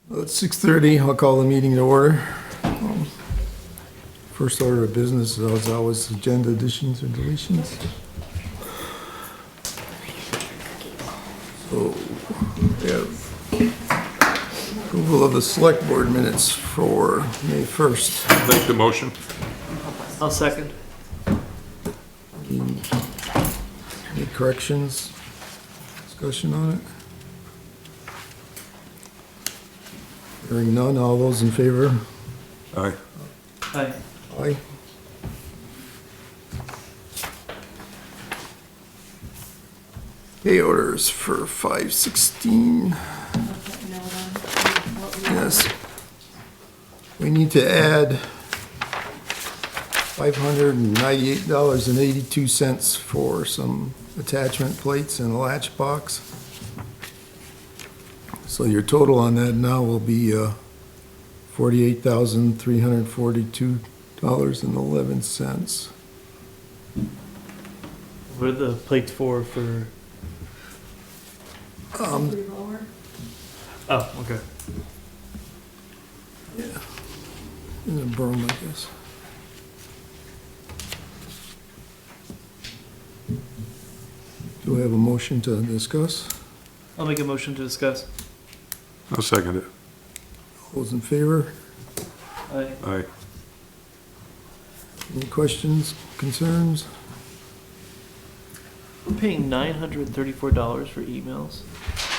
Well, it's 6:30. I'll call the meeting to order. First order of business is always agenda additions or deletions. So we have approval of the select board minutes for May 1st. Make the motion. I'll second. Any corrections? Discussion on it? Hearing none, all those in favor? Aye. Aye. Aye. Pay orders for 5/16. Yes. We need to add $598.82 for some attachment plates and a latch box. So your total on that now will be $48,342.11. What are the plates for? Relower. Oh, okay. In a broom, I guess. Do we have a motion to discuss? I'll make a motion to discuss. I'll second it. All those in favor? Aye. Aye. Any questions, concerns? We're paying $934 for emails.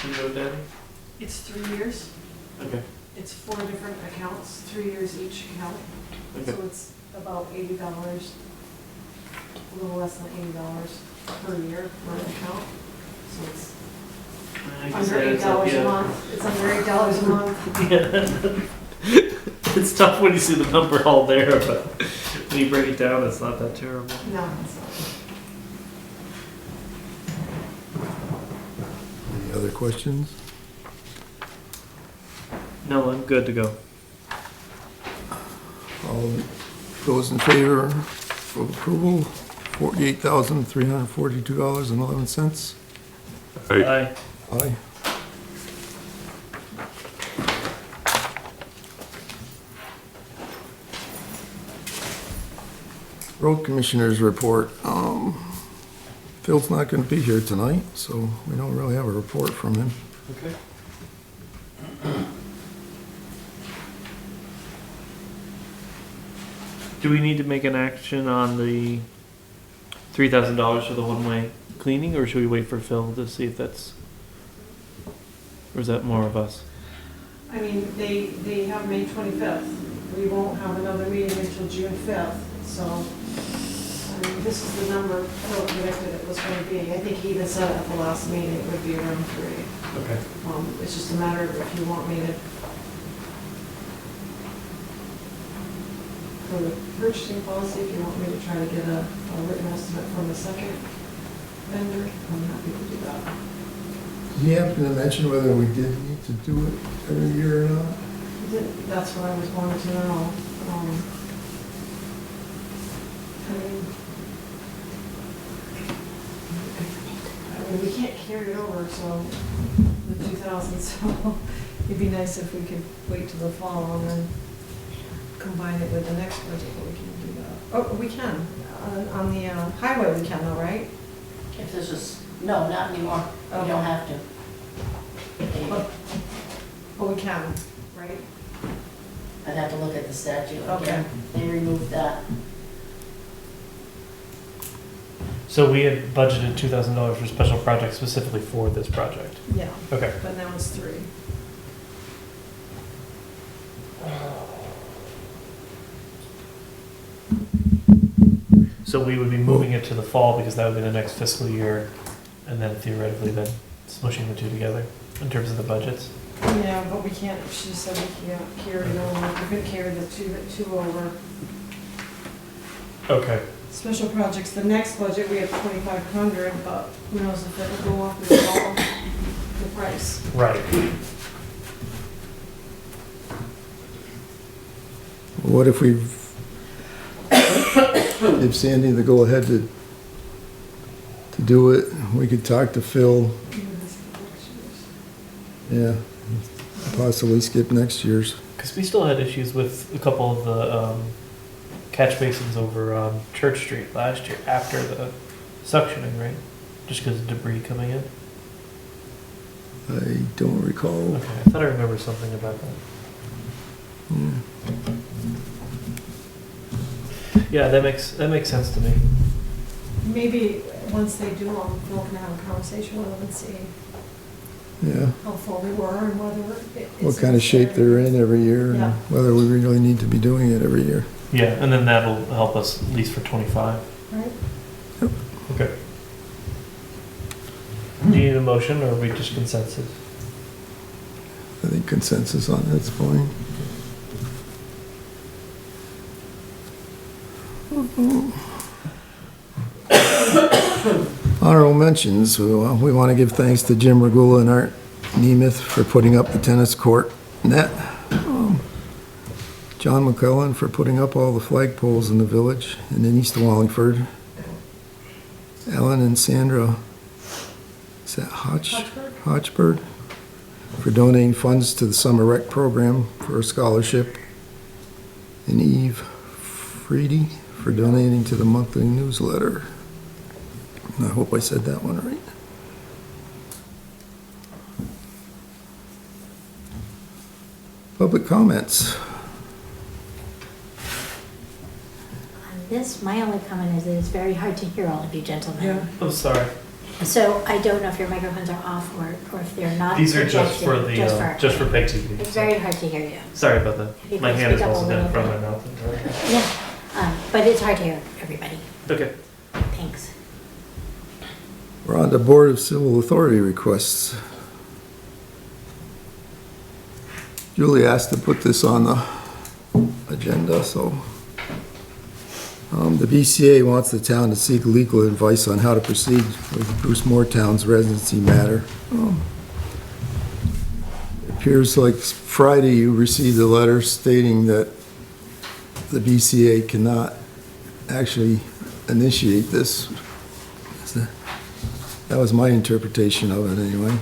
You know, Danny? It's 3 years. Okay. It's 4 different accounts, 3 years each account. Okay. So it's about $80, a little less than $80 per year for an account. So it's I guess under that adds up, $8 a yeah. month. It's under $8 a month. Yeah. It's tough when you see the number all there, but when you break it down, it's not that terrible. No, it's not. Any other questions? No, I'm good to go. All those in favor of approval, $48,342.11. Aye. Aye. Aye. Road Commissioners report. Phil's not going to be here tonight, so we don't really have a report from him. Okay. Do we need to make an action on the $3,000 for the one-way cleaning, or should we wait for Phil to see if that's, or is that more of us? I mean, they have May 25th. We won't have another meeting until June 5th. So, I mean, this is the number Phil predicted it was going to be. I think he even said at the last meeting it would be around 3. Okay. It's just a matter of if you want me to, for the purchasing policy, if you want me to try to get a written estimate from the second vendor, I'm happy to do that. Did he happen to mention whether we did need to do it every year or not? That's what I was wanting to know. I mean, we can't carry it over, so the 2000, so it'd be nice if we could wait till the fall and then combine it with the next budget, but we can't do that. Oh, we can, on the highway we can though, right? If this is, no, not anymore. You don't have to. Oh, we can, right? I'd have to look at the statute. Okay. They removed that. So we had budgeted $2,000 for special projects specifically for this project. Yeah, Okay. but now it's 3. So we would be moving it to the fall because that would be the next fiscal year, and then theoretically then smushing the two together in terms of the budgets. Yeah, but we can't, she said we can't carry it over, we could carry the two over. Okay. Special projects, the next budget, we have 2,500, but who knows if it will go up with all the price. Right. What if we give Sandy the go-ahead to do it? We could talk to Phil. Yeah, possibly skip next year's. Because we still had issues with a couple of the catch basins over on Church Street last year after the suctioning, right? Just because of debris coming in. I don't recall. Okay, I thought I remembered something about that. Yeah, that makes sense to me. Maybe once they do them, Phil can have a conversation with them and see Yeah, how full they were and whether it's what kind of shape they're in every year, Yeah. and whether we really need to be doing it every year. Yeah, and then that'll help us at least for 25. Right? Okay. Do you need a motion or are we just consensus? I think consensus on that's fine. Honorable mentions, we want to give thanks to Jim Regula and Art Nemeth for putting up the tennis court net. John McClellan for putting up all the flagpoles in the village and in East Wallingford. Ellen and Sandra, is that Hotchberg? For donating funds to the summer rec program for a scholarship. And Eve Freedy for donating to the monthly newsletter. I hope I said that one right. Public comments. On this, my only comment is that it's very hard to hear all of you gentlemen. Yeah. Oh, sorry. So I don't know if your microphones are off or if they're not. These are just for projected, the just for Peg TV. It's very hard to hear you. Sorry about If you that. My could hand is speak up a also down in little front of my mouth. entirely. Yeah, but it's hard to hear everybody. Okay. Thanks. We're on the Board of Civil Authority requests. Julie asked to put this on the agenda, so. The BCA wants the town to seek legal advice on how to proceed with Bruce Moortown's residency matter. It appears like Friday you received a letter stating that the BCA cannot actually initiate this. That was my interpretation of it anyway.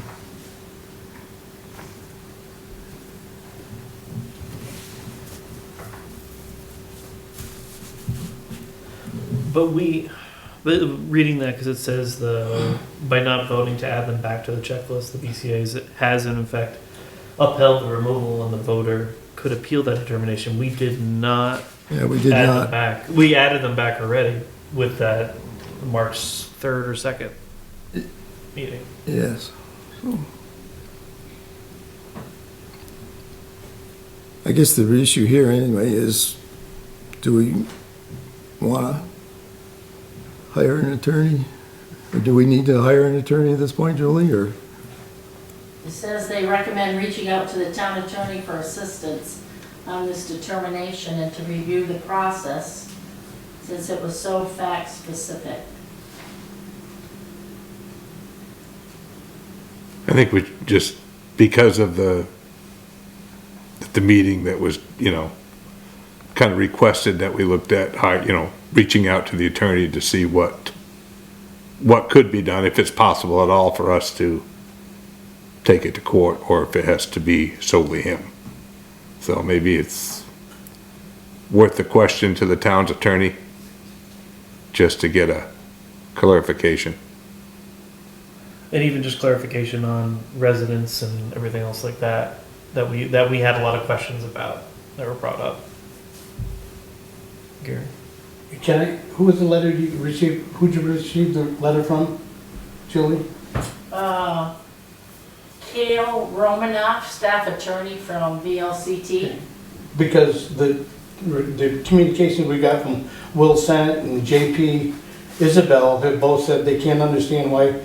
But reading that, because it says by not voting to add them back to the checklist, the BCA has in effect upheld the removal and the voter could appeal that determination. We did not Yeah, we did add them not. back. We added them back already with that March 3rd or 2nd meeting. Yes. So, I guess the issue here anyway is, do we want to hire an attorney? Or do we need to hire an attorney at this point, Julie, or? It says they recommend reaching out to the town attorney for assistance on this determination and to review the process since it was so fact specific. I think we just, because of the meeting that was, kind of requested that we looked at, reaching out to the attorney to see what could be done, if it's possible at all for us to take it to court, or if it has to be solely him. So maybe it's worth the question to the town's attorney, just to get a clarification. And even just clarification on residents and everything else like that we had a lot of questions about that were brought up. Gary? Who was the letter you received, who'd you receive the letter from, Julie? Kale Romanoff, staff attorney from VLCT. Because the communications we got from Will Sennett and JP Isabel have both said they can't understand why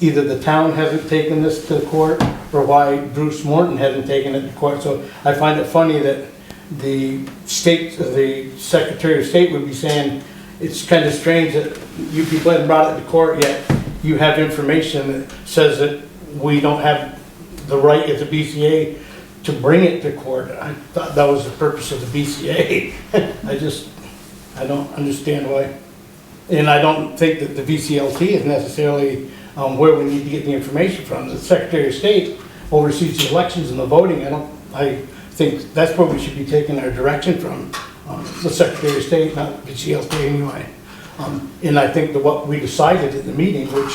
either the town hasn't taken this to the court or why Bruce Morton hasn't taken it to court. So I find it funny that the Secretary of State would be saying it's kind of strange that you people haven't brought it to court yet. You have information that says that we don't have the right as a BCA to bring it to court. I thought that was the purpose of the BCA. I don't understand why. And I don't think that the VCLT is necessarily where we need to get the information from. The Secretary of State oversees the elections and the voting, I think that's where we should be taking our direction from, the Secretary of State, not the CLT anyway. And I think that what we decided at the meeting, which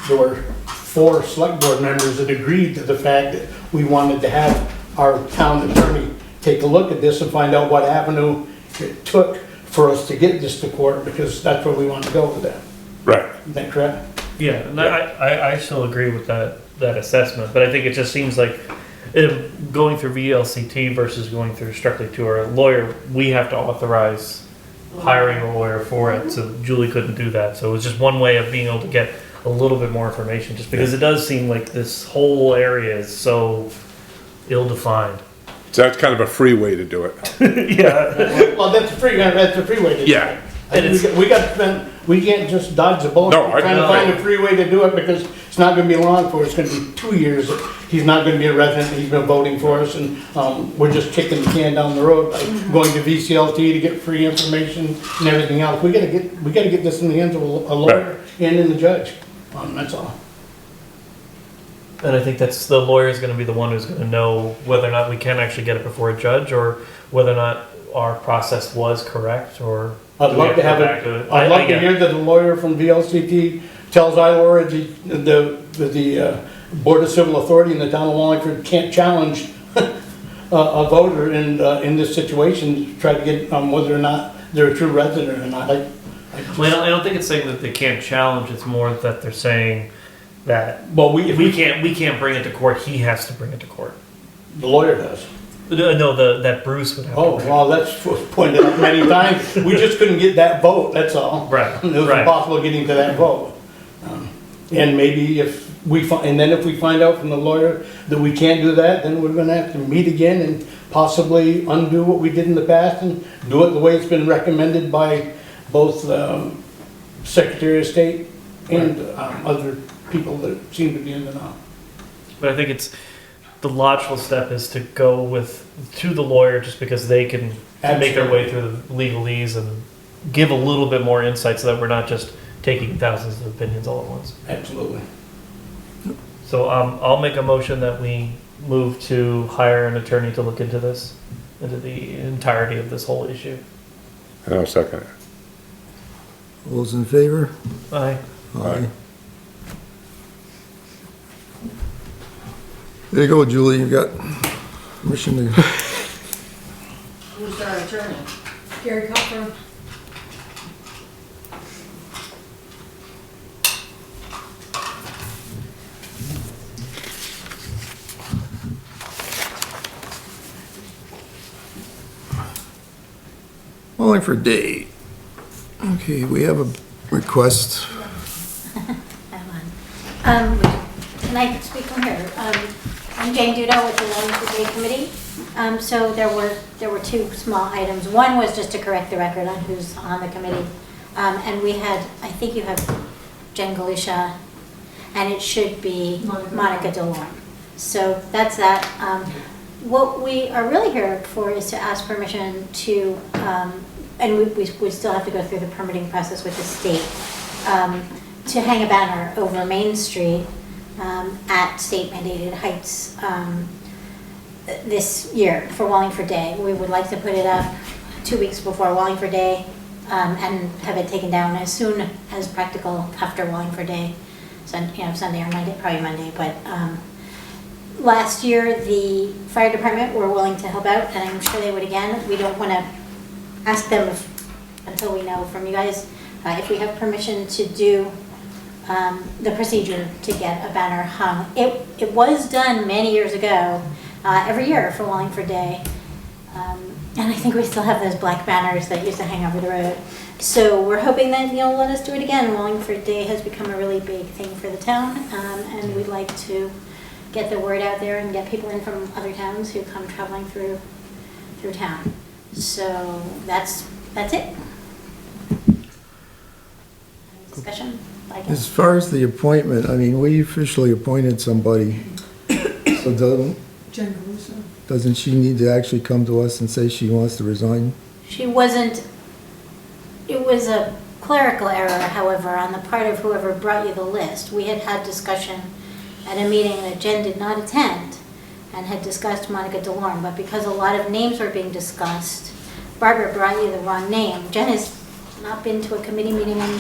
there were 4 select board members that agreed to the fact that we wanted to have our town attorney take a look at this and find out what avenue it took for us to get this to court, because that's where we want to go with that. Right. Is that correct? Yeah, and I still agree with that assessment, but I think it just seems like going through VLCT versus going through strictly to our lawyer, we have to authorize hiring a lawyer for it, so Julie couldn't do that. So it was just one way of being able to get a little bit more information, just because it does seem like this whole area is so ill-defined. So that's kind of a free way to do it. Yeah. Well, that's a free way to do Yeah. it. I think we got to spend, we can't just dodge the bullet. No, We're trying to find a free way to do it, because it's not gonna be long for, it's gonna be 2 years. He's not gonna be a resident, he's been voting for us, and, we're just kicking the can down the road by going to VCLT to get free information and everything else. We gotta get this in the hands of a lawyer and in the judge, that's all. And I think that's the lawyer's going to be the one who's going to know whether or not we can actually get it before a judge, or whether or not our process was correct, or. I'd love to have it, I'd love to hear that the lawyer from VLCT tells Laura the Board of Civil Authority in the town of Wallingford can't challenge a voter in this situation to try to get whether or not they're a true resident or not. Well, I don't think it's saying that they can't challenge. It's more that they're saying that If we can't bring it to court. He has to bring it to court. the lawyer does. No, that Bruce would have. Oh, to bring well, that's pointed out many times. We just couldn't get that vote, that's all. Right, It was right. impossible getting to that vote. And maybe if we find out from the lawyer that we can't do that, then we're gonna have to meet again and possibly undo what we did in the past and do it the way it's been recommended by both Secretary of State and other people that seem to be in the know. But I think it's the logical step is to go to the lawyer, just because they can make their way through the legalese and give a little bit more insight, so that we're not just taking thousands of opinions all at once. Absolutely. So I'll make a motion that we move to hire an attorney to look into this, into the entirety of this whole issue. And I'll second it. All those in favor? Aye. Aye. There you go, Julie, you got permission to, Who's our attorney? Gary Copper. Wallingford Day. Okay, we have a request. Can I speak from here? I'm Jane Dudo with the Wallingford Day Committee. So there were 2 small items. One was just to correct the record on who's on the committee. And we had, I think you have Jen Galusha, and it should be Monica DeLorme. So that's that. What we are really here for is to ask permission to, and we still have to go through the permitting process with the state, to hang a banner over Main Street at state mandated heights this year for Wallingford Day. We would like to put it up 2 weeks before Wallingford Day and have it taken down as soon as practical after Wallingford Day. Sunday or Monday, probably Monday, but last year the fire department were willing to help out, and I'm sure they would again. We don't want to ask them until we know from you guys if we have permission to do the procedure to get a banner hung. It was done many years ago, every year for Wallingford Day. And I think we still have those black banners that used to hang over the road. So we're hoping that you'll let us do it again. Wallingford Day has become a really big thing for the town, and we'd like to get the word out there and get people in from other towns who come traveling through town. So that's it. Discussion? as far as the appointment, I mean, we officially appointed somebody. So Jen Galusa. doesn't she need to actually come to us and say she wants to resign? She wasn't, it was a clerical error, however, on the part of whoever brought you the list. We had discussion at a meeting that Jen did not attend, and had discussed Monica DeLorme, but because a lot of names were being discussed, Barbara brought you the wrong name. Jen has not been to a committee meeting in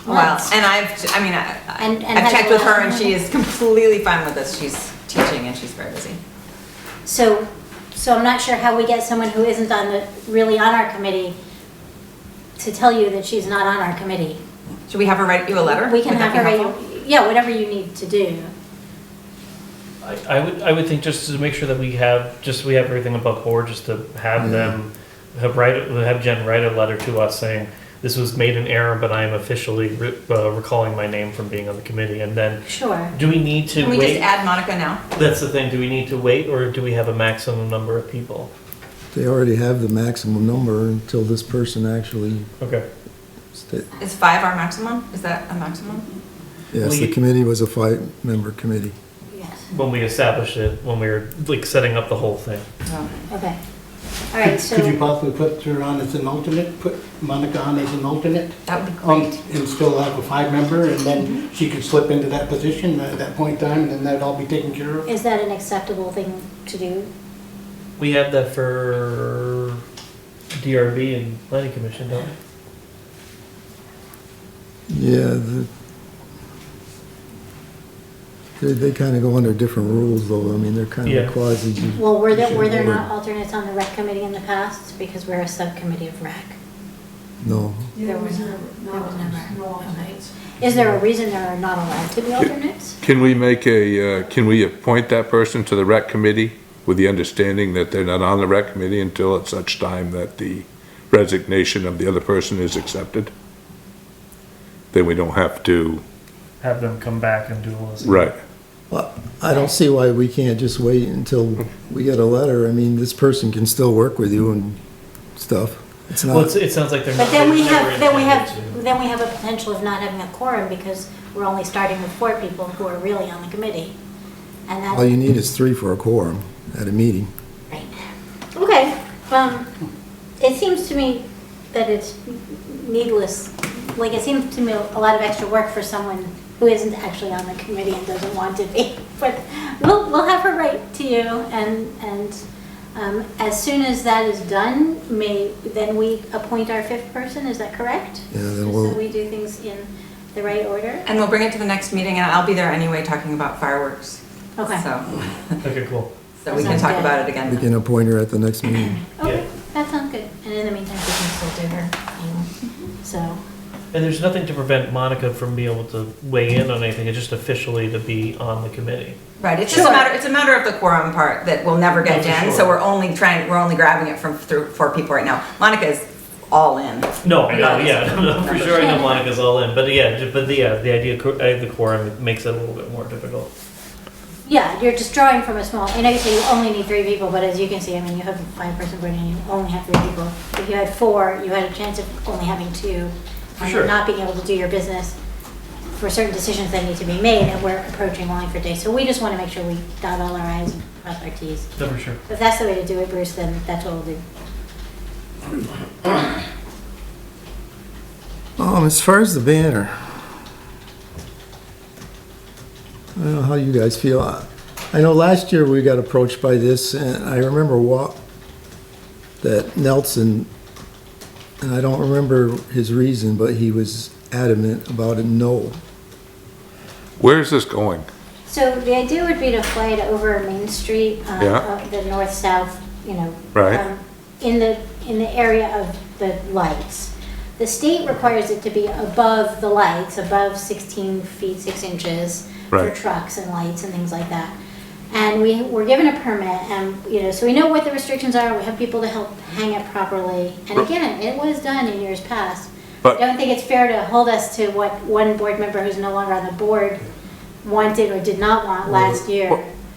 Well, months. and And I've has checked a with lot her of- and she is completely fine with this. She's teaching and she's very busy. So I'm not sure how we get someone who isn't really on our committee to tell you that she's not on our committee. Should we have her write you a letter? We can Would that have be her, helpful? yeah, whatever you need to do. I would think just to make sure that we have everything above board, just to have them have Jen write a letter to us saying this was made in error, but I am officially recalling my name from being on the committee. And then, Sure. do we need to Can we wait? just add Monica now? That's the thing. Do we need to wait, or do we have a maximum number of people? They already have the maximum number until this person actually, Okay. Is 5 our maximum? Is that a maximum? yes, the committee was a 5-member committee. Yes. When we established it, when we were like setting up the whole thing. No. Okay. All right, so. Could you possibly put her on as an alternate, put Monica on as an alternate? That would be great. And still have a 5-member, and then she could slip into that position at that point in time, and then that'd all be taken care of? Is that an acceptable thing to do? We have that for DRB and Planning Commission, don't we? Yeah, they kind of go under different rules though. I mean, they're kind Yeah. of quasi. Well, were there board. not alternates on the rec committee in the past? Because we're a subcommittee of rec. No, There was never, there was never. no alternates. Is there a reason there are not allowed to be alternates? Can we can we appoint that person to the rec committee with the understanding that they're not on the rec committee until at such time that the resignation of the other person is accepted? Then we don't have to, Have them come back and do all this. right. well, I don't see why we can't just wait until we get a letter. I mean, this person can still work with you and stuff. It's Well, not, it sounds like they're not. But then we they've never have, intended to. then we have a potential of not having a quorum because we're only starting with 4 people who are really on the committee. And all that, you need is 3 for a quorum at a meeting. right. Okay, it seems to me that it's needless, like it seems to me a lot of extra work for someone who isn't actually on the committee and doesn't want to be. But we'll have her write to you and as soon as that is done, then we appoint our 5th person, is that correct? Yeah, then Just we'll, so we do things in the right order? And we'll bring it to the next meeting and I'll be there anyway talking about fireworks. Okay. So Okay, cool. we can Sounds talk good. about it we again. can appoint her at the next meeting. Okay, that sounds good. And in the meantime, we can still do her. So, And there's nothing to prevent Monica from being able to weigh in on anything. It's just officially to be on the committee. Right, it's just Sure. it's a matter of the quorum part that we'll never get Oh, for done, sure. so we're only grabbing it from through 4 people right now. Monica is all in. No, I no, know. yeah, no, for sure. I know Monica's all in, but yeah, the idea of the quorum makes it a little bit more difficult. yeah, you're just drawing from a small, you say you only need 3 people, but as you can see, I mean, you have a 5-person board and you only have 3 people. If you had 4, you had a chance of only having 2. For And sure. not being able to do your business for certain decisions that need to be made, and we're approaching Wallingford Day. So we just want to make sure we dot all our i's and cross our t's. No, for sure. If that's the way to do it, Bruce, then that's what we'll do. As far as the banner, I don't know how you guys feel. I know last year we got approached by this, and I remember that Nelson, and I don't remember his reason, but he was adamant about a no. Where is this going? So the idea would be to fly it over Main Street, Yeah. the north-south, Right. in the area of the lights. The state requires it to be above the lights, above 16 feet 6 inches for Right. trucks and lights and things like that. And we were given a permit, and so we know what the restrictions are. We have people to help hang it properly. And again, it was done in years past. But- I don't think it's fair to hold us to what one board member who's no longer on the board wanted or did not want last year.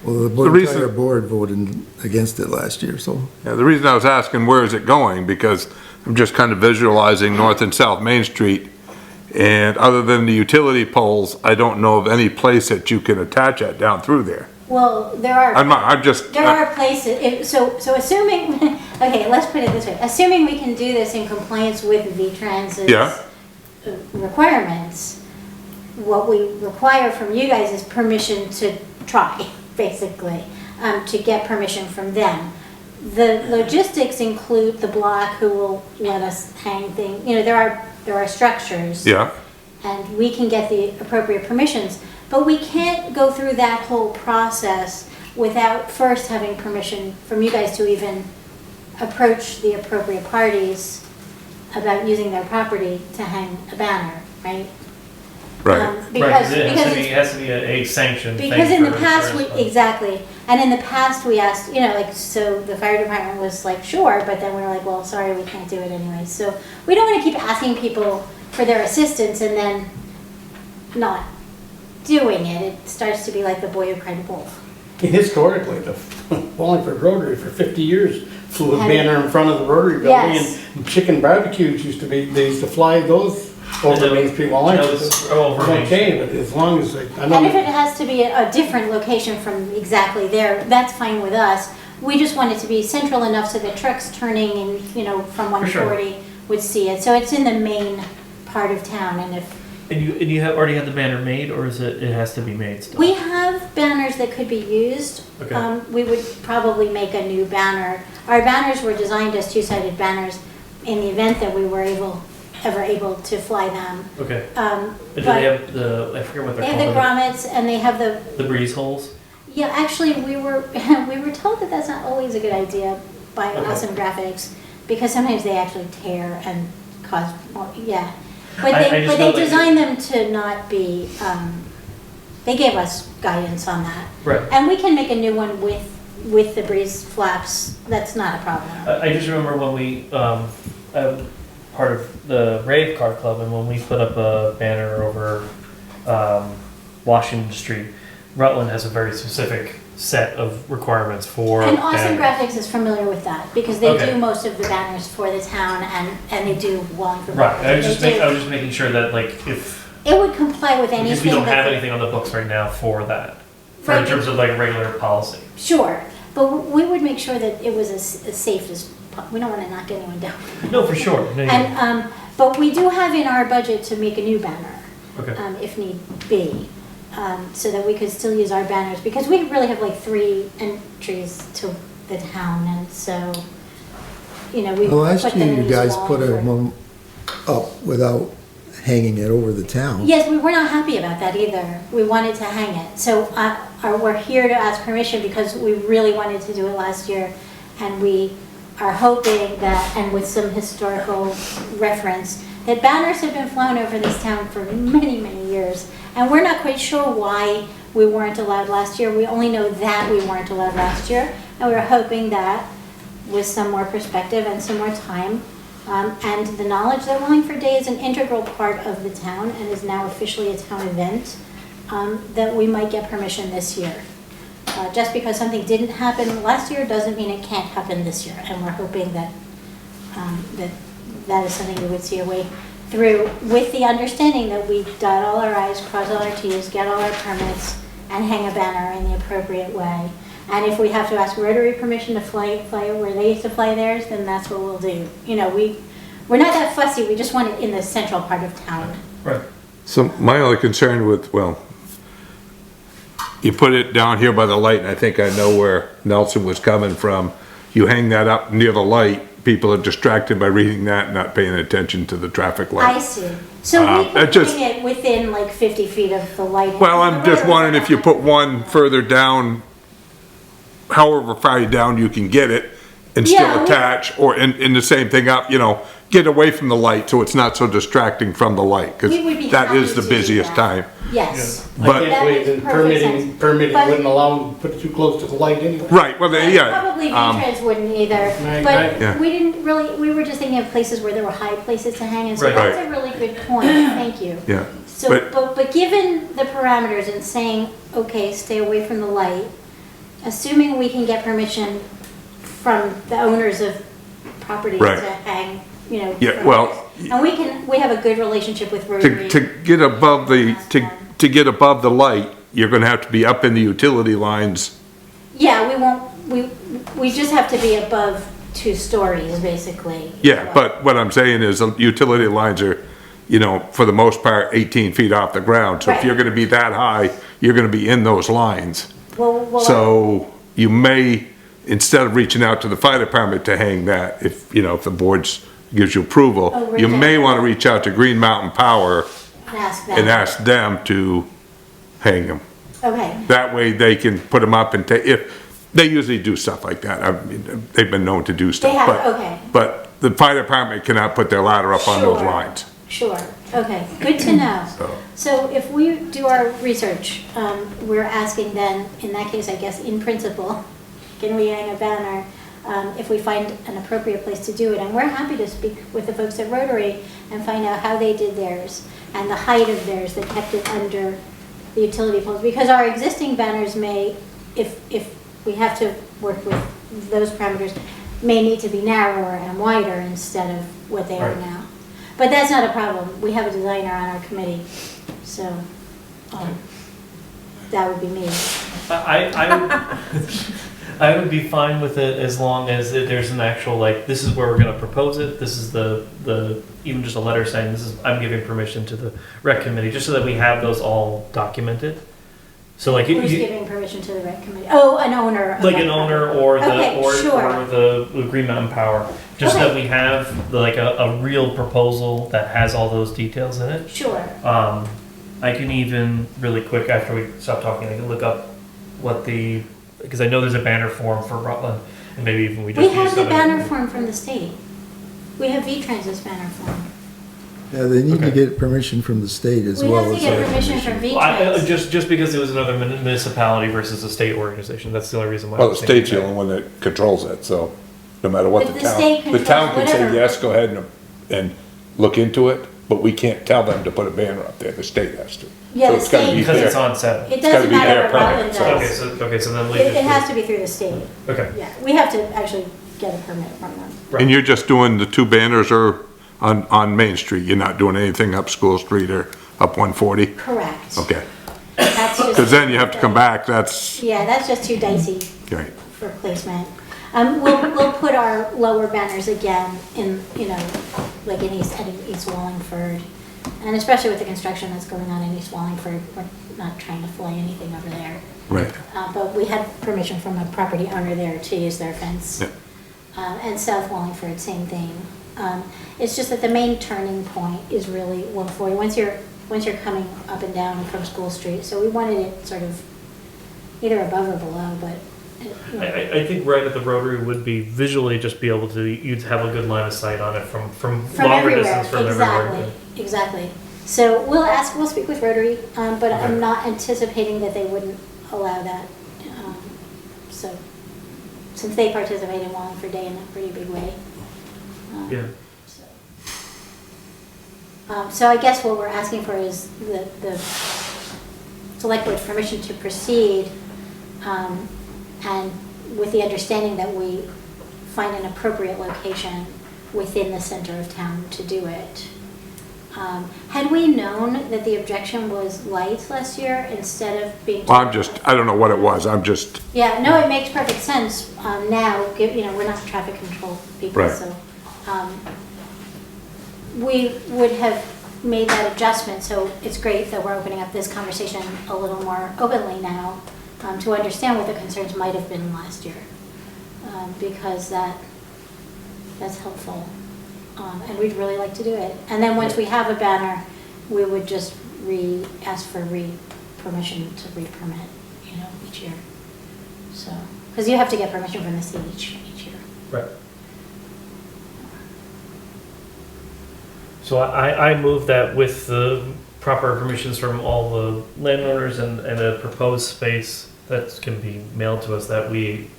Well, The reason- entire board voted against it last year, so. Yeah, the reason I was asking where is it going, because I'm just kind of visualizing North and South Main Street, and other than the utility poles, I don't know of any place that you can attach that down through there. Well, there are. I'm just, There are places, so assuming, okay, let's put it this way. Assuming we can do this in compliance with V-Trans's Yeah. requirements, what we require from you guys is permission to try, basically. to get permission from them. The logistics include the block who will let us hang things, there are structures. Yeah, And we can get the appropriate permissions, but we can't go through that whole process without first having permission from you guys to even approach the appropriate parties about using their property to hang a banner, right? right. Because It has to be a sanctioned thing. because in the for past, insurance. exactly, and in the past, we asked, so the fire department was like, sure, but then we were like, well, sorry, we can't do it anyway. So we don't want to keep asking people for their assistance and then not doing it. It starts to be like the boy who cried wolf. Historically, the Wallingford Rotary for 50 years flew a Had- banner in front of the Rotary building, Yes. and chicken barbecues used to be, they used to fly those over Main Street, Wallingford. That was over Main Okay, but as long as, I And if know, it has to be a different location from exactly there, that's fine with us. We just want it to be central enough so that trucks turning in, from For sure. 140 would see it. So it's in the main part of town, and if And you have already had the banner made, or is it has to be made still? we have banners that could be used, Okay. we would probably make a new banner. Our banners were designed as two-sided banners in the event that we were ever able to fly them. Okay. Um, But do but they have the, I forget what they they're have the called, grommets and they have the breeze holes? yeah, actually, we were told that that's not always a good idea by Okay. Awesome Graphics, because sometimes they actually tear and cause more, yeah. But I they, just but know they that designed them to not be, they gave us guidance on that. Right. And we can make a new one with the breeze flaps, that's not a problem. I just remember when we, part of the Rave Car Club, and when we put up a banner over Washington Street, Rutland has a very specific set of requirements for. And Awesome banners. Graphics is familiar with that, because they Okay. do most of the banners for the town, and they do Wallingford. Right, I was They do. just making sure that if, It would comply with because we anything don't have that, anything on the books right now for that, for in Right. terms of like regular policy. sure, but we would make sure that it was as safe as, we don't want to knock anyone down. No, for sure. No, yeah. And, but we do have in our budget to make a new banner, Okay. if need be, so that we could still use our banners, because we really have like 3 entries to the town, and so, we Well, last put them year in you each guys wall put for- them up without hanging it over the town. Yes, we were not happy about that either. We wanted to hang it. So we're here to ask permission because we really wanted to do it last year. And we are hoping that, and with some historical reference, that banners have been flown over this town for many, many years. And we're not quite sure why we weren't allowed last year. We only know that we weren't allowed last year. And we're hoping that with some more perspective and some more time, and the knowledge that Wallingford Day is an integral part of the town and is now officially a town event, that we might get permission this year. Just because something didn't happen last year doesn't mean it can't happen this year. And we're hoping that that is something we would see a way through, with the understanding that we dot all our i's, cross all our t's, get all our permits, and hang a banner in the appropriate way. And if we have to ask Rotary permission to fly where they used to fly theirs, then that's what we'll do. We're not that fussy, we just want it in the central part of town. Right. So my only concern with, you put it down here by the light, and I think I know where Nelson was coming from. You hang that up near the light, people are distracted by reading that and not paying attention to the traffic I light. see. So we it could just- bring it within like 50 feet of the light. Well, I'm just wondering if you put one further down, however far down you can get it, and Yeah, still we- attach, or in the same thing up, get away from the light so it's not so distracting from the light, because We would be that happy is the to do busiest that. time. Yes. But- That makes Wait, perfect sense. permitting But- wouldn't allow them to put it too close to the light anyway. Right, well, yeah. Probably um, V-Trans wouldn't either, Right, but yeah. we didn't really, we were just thinking of places where there were high places to hang, and so Right. that's a really good point, thank you. Yeah, So, But- but given the parameters and saying, okay, stay away from the light, assuming we can get permission from the owners of property Right. to hang, Yeah, from well, theirs. And we have a good relationship with Rotary. to get above to get above the light, you're gonna have to be up in the utility lines. Yeah, we just have to be above 2 stories, basically. Yeah, but what I'm saying is, utility lines are, for the most part, 18 feet off the ground. So if Right. you're gonna be that high, you're gonna be in those lines. Well, So, you may, instead of reaching out to the fire department to hang that, if, you know, if the board's gives you approval, Oh, you right. may wanna reach out to Green Mountain Power Ask them. and ask them to hang them. Okay, That way they can put them up and if, they usually do stuff like that. I mean, they've been known to do stuff. They have, but- okay. But the fire department cannot put their ladder up on those Sure. lines. sure, okay, good to know. So, So if we do our research, we're asking then, in that case, I guess, in principle, can we hang a banner if we find an appropriate place to do it? And we're happy to speak with the folks at Rotary and find out how they did theirs and the height of theirs that kept it under the utility poles. Because our existing banners may, if we have to work with those parameters, may need to be narrower and wider instead of what they are Right. now. But that's not a problem. We have a designer on our committee, so that would be me. I would be fine with it as long as there's an actual, like, this is where we're gonna propose it, this is the, even just a letter saying, this is, I'm giving permission to the rec committee, just so that we have those all documented. So like, Who's giving permission to the rec committee? Oh, an owner. of like that an owner property. or the, Okay, or sure. the Green Mountain Power, just so that we have like a real proposal that has all those details in it. Sure. I can even, really quick, after we stop talking, I can look up what the, because I know there's a banner form for Rutland, and maybe even we just We use have the some of it. banner form from the state. We have V-Trans's banner form. Yeah, they need to Okay. get permission from the state as We well have to as. get our permission from commission. V-Trans. Just because it was another municipality versus a state organization, that's the only reason why. I well, the was thinking state's the that. only one that controls it, so no matter what But the the state town, the town can controls say, whatever. yes, go ahead and look into it, but we can't tell them to put a banner up there, the state has to. Yeah, So the it's gotta state- be Because there. it's on set. It gotta doesn't be matter their what permit, Rutland so- does. Okay, so then we It just. has to be through the state. Okay. Yeah, we have to actually get a permit from them. And you're just doing the two banners or on Main Street, you're not doing anything up School Street or up 140? Correct. Okay, That's just- because then you have to come back, that's, Yeah, that's just too dicey right. for placement. We'll put our lower banners again in, you know, like in East Wallingford. And especially with the construction that's going on in East Wallingford, we're not trying to fly anything over there. Right. But we had permission from a property owner there to use their fence. Yeah. And South Wallingford, same thing. It's just that the main turning point is really 140, once you're coming up and down from School Street. So we wanted it sort of either above or below, but. you know. I think right at the Rotary would be visually just be able to, you'd have a good line of sight on it from longer everywhere, distance from everywhere. exactly, exactly. So we'll speak with Rotary, but Okay. I'm not anticipating that they wouldn't allow that. So, since they participate in Wallingford Day in a pretty big way. Yeah. So I guess what we're asking for is the select board's permission to proceed, and with the understanding that we find an appropriate location within the center of town to do it. Had we known that the objection was lights last year instead of being. Well, I don't know what it was, I'm just, Yeah, no, it makes perfect sense now, you know, we're not traffic control people, Right. so. We would have made that adjustment, so it's great that we're opening up this conversation a little more openly now to understand what the concerns might have been last year, because that's helpful. And we'd really like to do it. And then once we have a banner, we would just ask for permission to re-permit, you know, each year. So, because you have to get permission from the city each year. Right. So I move that with the proper permissions from all the landowners and a proposed space that can be mailed to us, that we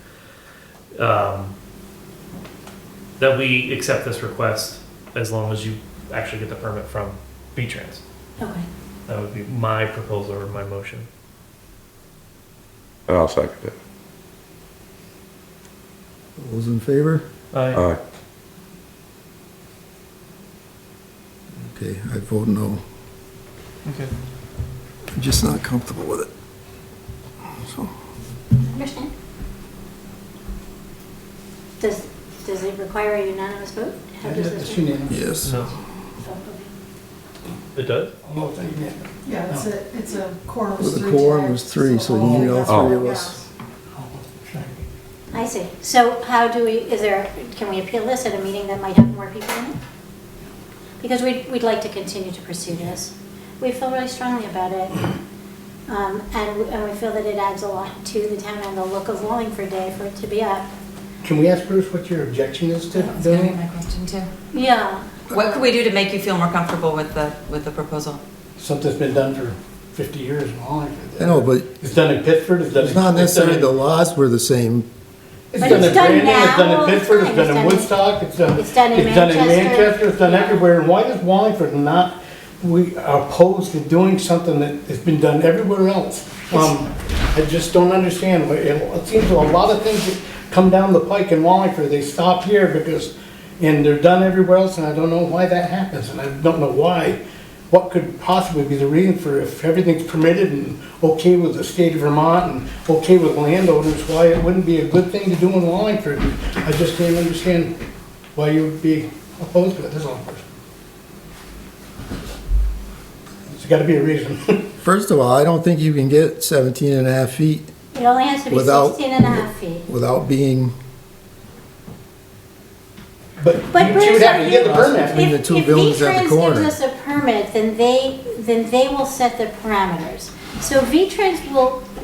accept this request as long as you actually get the permit from V-Trans. Okay. That would be my proposal or my motion. and I'll second it. All those in favor? Aye. Okay, I vote no. Okay. I'm just not comfortable with it. So, Understand? Does it require a unanimous vote? How does this It's work? unanimous. yes. No, Oh, okay. it does? Almost unanimous. Yeah, it's a quorum. Well, the quorum was three, so you need all Oh. three of us. Almost, I see. So how do we, can we appeal this at a meeting that might have more people in it? Because we'd like to continue to pursue this. We feel really strongly about it. And we feel that it adds a lot to the town and the look of Wallingford Day for it to be up. Can we ask Bruce what your objection is to That's gonna be doing? my question too. Yeah. What could we do to make you feel more comfortable with the proposal? Something's been done for 50 years in Wallingford. I know, but It's done in Pittsford, it's done in... it's not necessarily it's the done laws were the same. It's But done it's in done Brandon, now it's done all in the Pittsford, time. it's done It's in done in- Woodstock, it's done in Manchester, Manchester. it's done Yeah. everywhere. And why does Wallingford not, we are opposed to doing something that has been done everywhere else? I just don't understand. It seems a lot of things that come down the pike in Wallingford, they stop here because, and they're done everywhere else, and I don't know why that happens, and I don't know why. What could possibly be the reason for, if everything's permitted and okay with the state of Vermont and okay with landowners, why it wouldn't be a good thing to do in Wallingford? I just can't understand why you would be opposed to it, that's all. There's gotta be a reason. First of all, I don't think you can get 17 and a half feet It only has to be Without- 16 and a half feet. without being, But But you Bruce, would have to get the Bruce, permit. between the two buildings at the If corner. V-Trans gives us a permit, then they will set the parameters. So V-Trans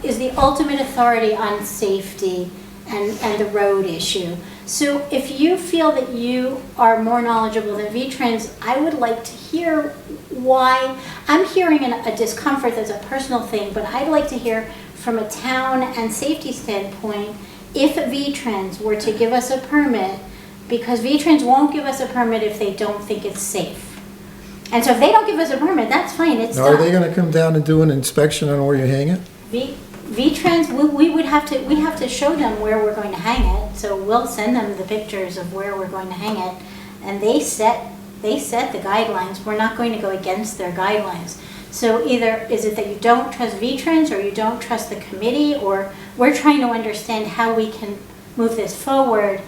is the ultimate authority on safety and the road issue. So if you feel that you are more knowledgeable than V-Trans, I would like to hear why. I'm hearing a discomfort that's a personal thing, but I'd like to hear from a town and safety standpoint, if V-Trans were to give us a permit, because V-Trans won't give us a permit if they don't think it's safe. And so if they don't give us a permit, that's fine, it's now are they done. gonna come down and do an inspection on where you hang it? V-Trans, we have to show them where we're going to hang it, so we'll send them the pictures of where we're going to hang it, and they set the guidelines. We're not going to go against their guidelines. So either is it that you don't trust V-Trans, or you don't trust the committee, or we're trying to understand how we can move this forward,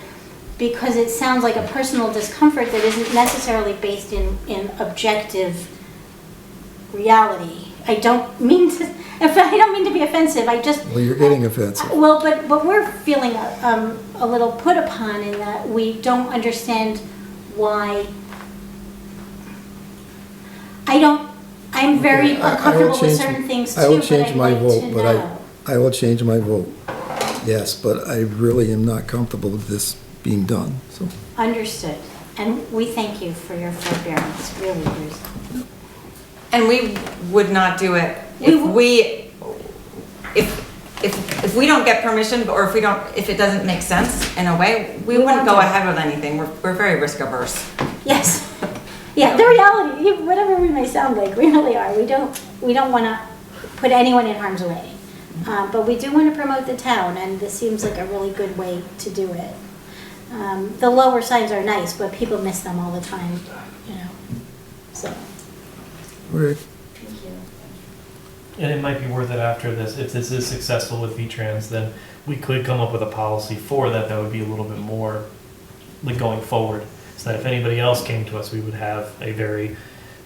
because it sounds like a personal discomfort that isn't necessarily based in objective reality. I don't mean to be offensive, I just... Well, you're getting offensive. Well, but we're feeling a little put upon in that we don't understand why. I'm very Okay, I will uncomfortable with change- certain things too, I will but change I'd my like vote, to but know. I will change my vote. Yes, but I really am not comfortable with this being done, so. Understood. And we thank you for your forbearance, really, Bruce. And we would not do it if we don't get permission, or if it doesn't make sense in a way, we wouldn't won't go do it. ahead with anything. We're very risk averse. Yes. Yeah, the reality, whatever we may sound like, we really are. We don't want to put anyone in harm's way. But we do want to promote the town, and this seems like a really good way to do it. The lower signs are nice, but people miss them all the time, so. Rick, Thank you. And it might be worth it after this, if this is successful with V-Trans, then we could come up with a policy for that would be a little bit more like going forward. So that if anybody else came to us, we would have a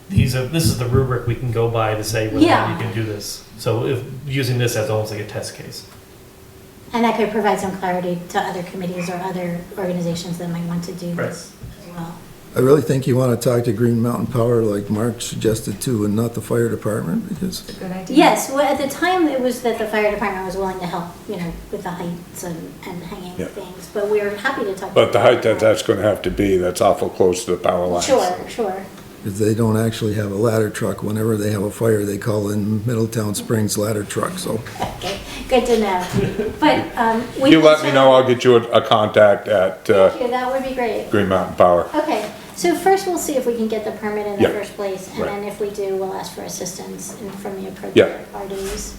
this is the rubric we can go by to say whether or not Yeah. you can do this. So if using this as almost like a test case. And that could provide some clarity to other committees or other organizations that might want to do this as well. I really think you want to talk to Green Mountain Power like Mark suggested too, and not the fire department, because Good idea. Yes, well, at the time, it was that the fire department was willing to help, with the heights and hanging Yeah. things, but we're happy to talk. But the height that's gonna have to be, that's awful close to the power lines. Sure. if they don't actually have a ladder truck, whenever they have a fire, they call in Middletown Springs ladder truck, so. Okay, good to know. But, we. You can let me know, I'll get you a contact at, Thank you, that would be great. Green Mountain Power. Okay, so first we'll see if we can get the permit in the Yeah. first place, and Right. then if we do, we'll ask for assistance from the Yeah. appropriate parties.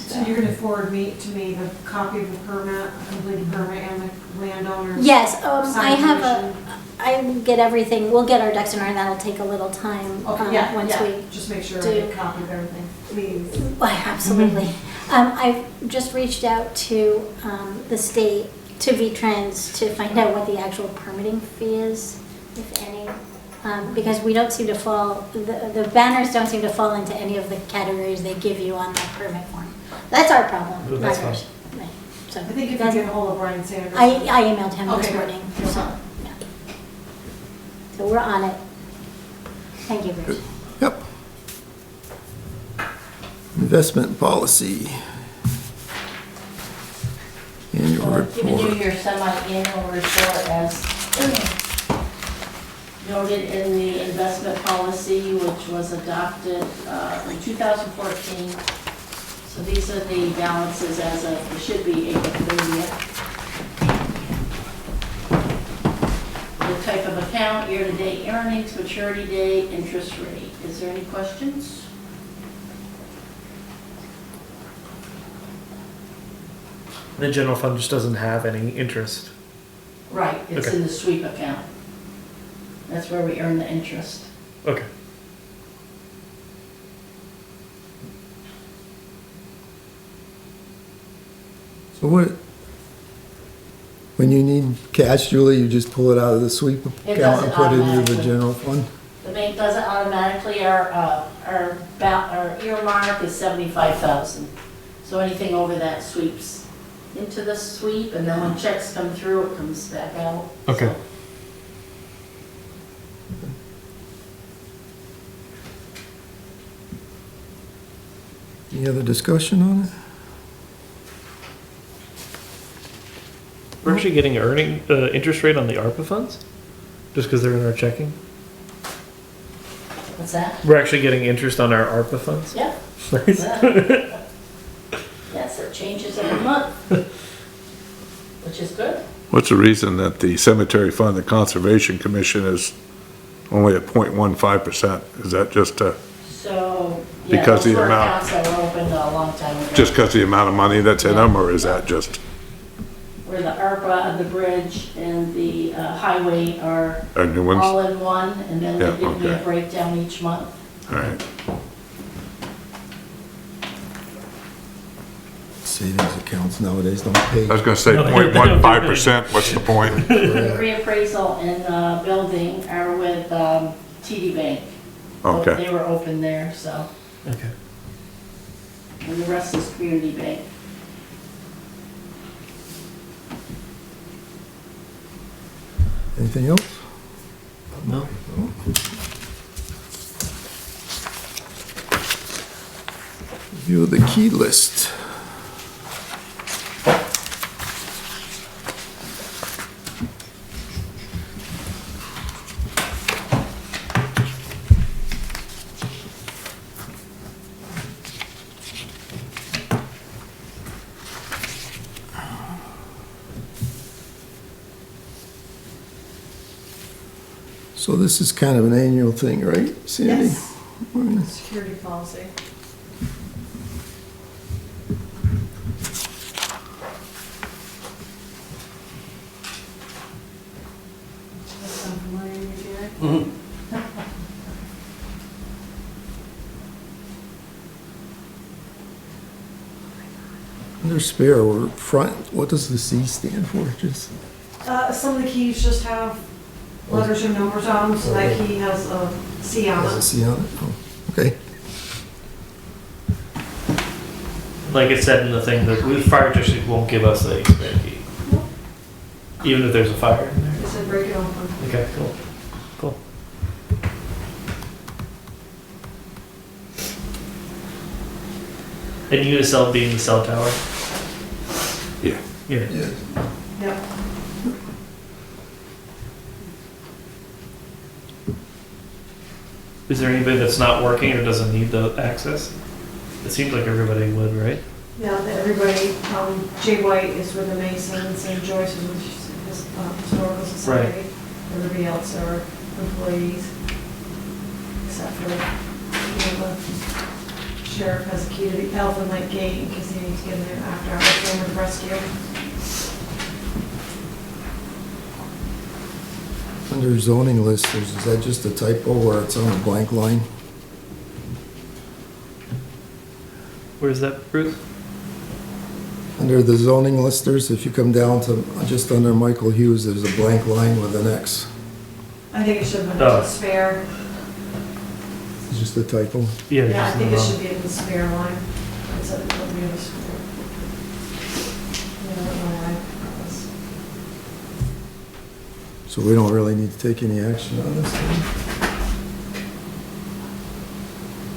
So you're gonna forward to me the copy of the permit, a completed permit, and the landowner's? Yes, signed permission? I will get everything, we'll get our ducks in a row, and that'll take a little time, Okay, yeah, once yeah, we just make sure I do. get a copy of everything, please. Well, absolutely. I've just reached out to the state, to V-Trans, to find out what the actual permitting fee is, if any. Because we don't seem to fall, the banners don't seem to fall into any of the categories they give you on the permit form. That's our problem, Oh, not that's yours. Right. So I think if you that's- get a hold of Brian Sanders. I emailed him this Okay, good. morning, so, yeah. So we're on it. Thank you, Bruce. Yep. Investment policy. Annual So I've given you report. your semi-annual report as noted in the investment policy, which was adopted in 2014. So these are the balances as of, it should be April 30th. The type of account, year-to-date earnings, maturity date, interest rate. Is there any questions? The general fund just doesn't have any interest. Right, it's Okay. in the sweep account. That's where we earn the interest. Okay. So what, when you need cash, Julie, you just pull it out of the sweep It account and doesn't put it into the automatically. general fund? The bank does it automatically, our earmark is 75,000. So anything over that sweeps into the sweep, and then when checks come through, it comes back out. Okay. So Any other discussion on it? We're actually getting interest rate on the ARPA funds? Just because they're in our checking? What's that? We're actually getting interest on our ARPA funds? Yeah. Nice. Yeah. Yes, it changes every month, which is good. What's the reason that the cemetery fund, the conservation commission is only at 0.15%? Is that just So, yeah, Because those the were amount- accounts that were opened a long time ago. just because the amount of money that's in them, or is that just Where the ARPA, the bridge, and the highway are our new ones? all in one, and then they Yeah, give me a okay. breakdown each month. All right. Savings accounts nowadays don't pay. I was gonna say No, they don't do 0.15%, what's the point? The reappraisal and building are with TD Bank. Okay, They were open there, so, Okay. and the rest is Community Bank. Anything else? No. View of the key list. So this is kind of an annual thing, right, Sandy? Yes. Security policy. Does that sound familiar to you, Jerry? Mhm. Under spare or front, what does the C stand for? Just, Some of the keys just have letters and numbers on them, so that key has a C on has a it. C on it? Oh, okay. Like it said in the thing, that the fire district won't give us a spare key. Even if there's a fire in there. It said break it open. Okay, cool. Cool. And Unicell being the cell tower? yeah. Yeah. Yeah. Yep. Is there anybody that's not working or doesn't need the access? It seems like everybody would, right? Yeah, everybody, Jay White is with the Masons and Joyce is with his Historical Society. Everybody else are employees, except for, the sheriff has a key to the Elfin Lake Gate in case he needs to get in there after hours with rescue. Under zoning listers, is that just a typo where it's on a blank line? Where's that, Bruce? Under the zoning listers, if you come down to just under Michael Hughes, there's a blank line with an X. I think it should have been Oh. a spare. It's just a typo. Yeah. Yeah, I just think the it wrong- should be in the spare line. Instead of putting it in the spare. don't know why that was. So we don't really need to take any action on this thing?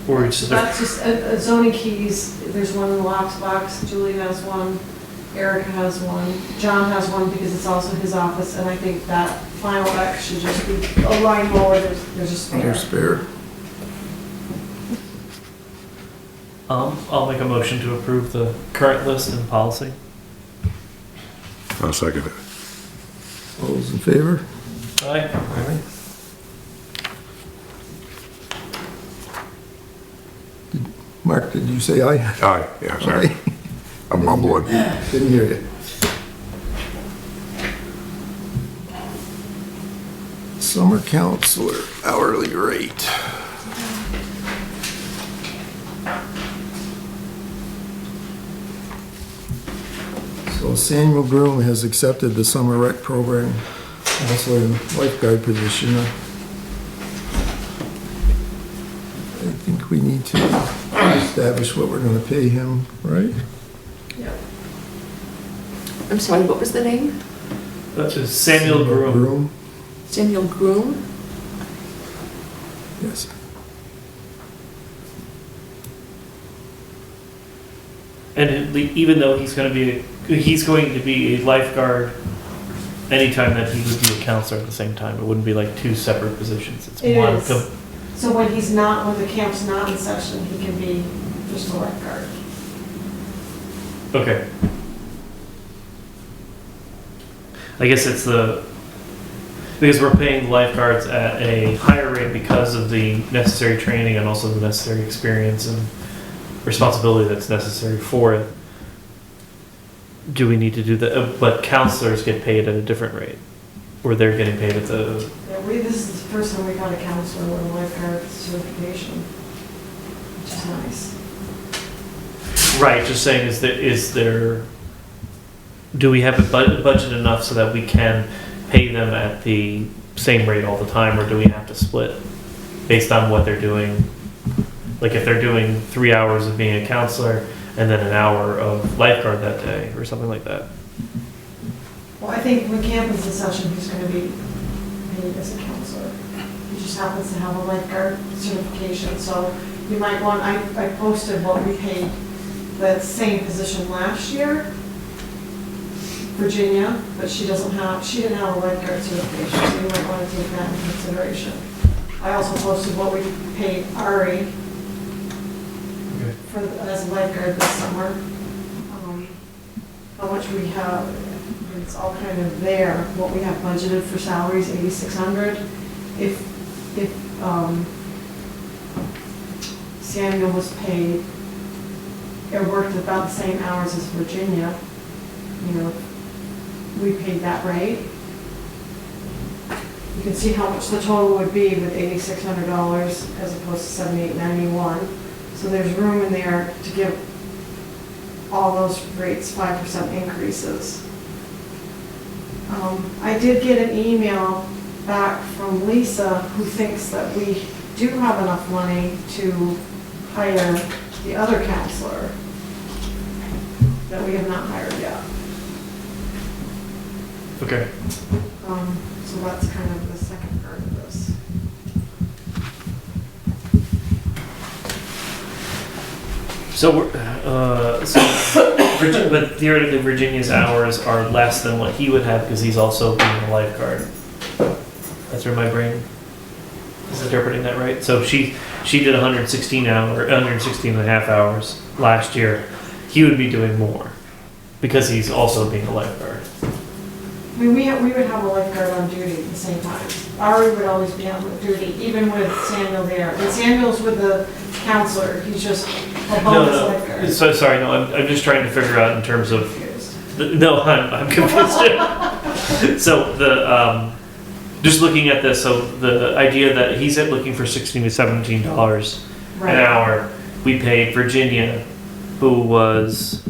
Or just, That's just zoning keys, there's one in the locks box, Julie has one, Erica has one, John has one because it's also his office, and I think that final X should just be a line lower, there's a spare. Under spare. I'll make a motion to approve the current list and policy. I'll second it. All those in favor? Aye. Aye. Mark, did you say aye? Aye, yeah, sorry. Aye. I'm mumbling. Didn't hear you. Summer counselor hourly rate. So Samuel Groom has accepted the summer rec program, also in lifeguard position. I think we need to establish what we're gonna pay him, right? I'm sorry, what was the name? That is Samuel Groom. Samuel Groom? Yes. And even though he's going to be a lifeguard anytime that he would be a counselor at the same time. It wouldn't be like two separate positions. It's It one. is. So when when the camp's not in session, he can be just a lifeguard. Okay. I guess it's because we're paying lifeguards at a higher rate because of the necessary training and also the necessary experience and responsibility that's necessary for it. Do we need to do that? But counselors get paid at a different rate, or they're getting paid at the. Yeah, this is the first time we've had a counselor with a lifeguard certification, which is nice. Right. Just saying, is there? Do we have a budget enough so that we can pay them at the same rate all the time, or do we have to split based on what they're doing? Like if they're doing 3 hours of being a counselor and then an hour of lifeguard that day, or something like that. Well, I think when camp is in session, he's going to be paid as a counselor. He just happens to have a lifeguard certification, so you might want, I posted what we paid the same position last year, Virginia, but she didn't have a lifeguard certification, so you might want to take that into consideration. I also posted what we paid Ari as a lifeguard this summer. How much we have, it's all kind of there. What we have budgeted for salaries, $8,600. If Samuel was paid, it worked about the same hours as Virginia, we paid that rate. You can see how much the total would be with $8,600 as opposed to $7,891. So there's room in there to give all those rates 5% increases. I did get an email back from Lisa who thinks that we do have enough money to hire the other counselor that we have not hired yet. Okay. So that's kind of the second part of this. So but theoretically, Virginia's hours are less than what he would have because he's also being a lifeguard. That's where my brain is interpreting that right. So she did 116 and a half hours last year. He would be doing more because he's also being a lifeguard. I mean, we would have a lifeguard on duty at the same time. Ari would always be on duty, even with Samuel there. When Samuel's with the counselor, he's just a bonus lifeguard. So sorry, no, I'm just trying to figure out in terms of. I'm confused. So just looking at this, so the idea that he's looking for $16 to $17 an hour, we paid Virginia, who was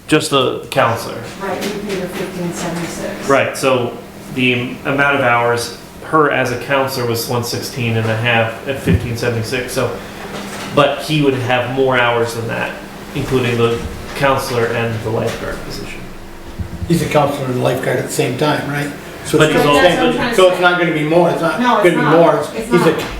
just a counselor. Right, we paid her $15.76. Right, so the amount of hours, her as a counselor was 116 and a half at 1576. So, but he would have more hours than that, including the counselor and the lifeguard position. he's a counselor and a lifeguard at the same time, right? So But it's he's the also- same- That's what I'm trying to so it's say. not gonna be more, it's not No, gonna it's be not. more.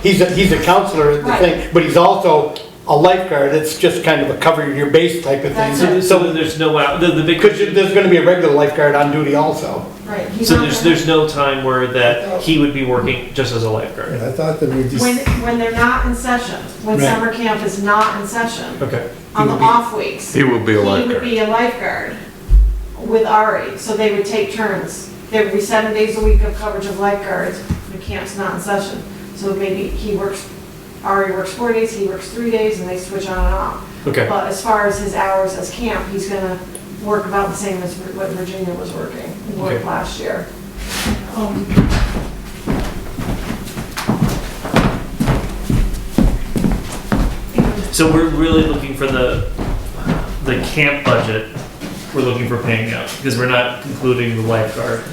It's He's a counselor at the Right. thing, but he's also a lifeguard, it's just kind of a cover your base type of That's thing. it. So there's no, the big Because there's gonna be a regular lifeguard on duty also. Right. he's so not there's gonna- no time where that he would be working just as a lifeguard. Yeah, I thought that we just, When they're not in session, when Right. summer camp is not in session, Okay. on the He would be- off weeks, He will be a he would lifeguard. be a lifeguard with Ari, so they would take turns. There would be 7 days a week of coverage of lifeguards, the camp's not in session. So maybe Ari works 4 days, he works 3 days, and they switch on and off. Okay. But as far as his hours as camp, he's gonna work about the same as what Virginia was working, Okay. worked last year. So we're really looking for the camp budget. We're looking for paying out because we're not including the lifeguard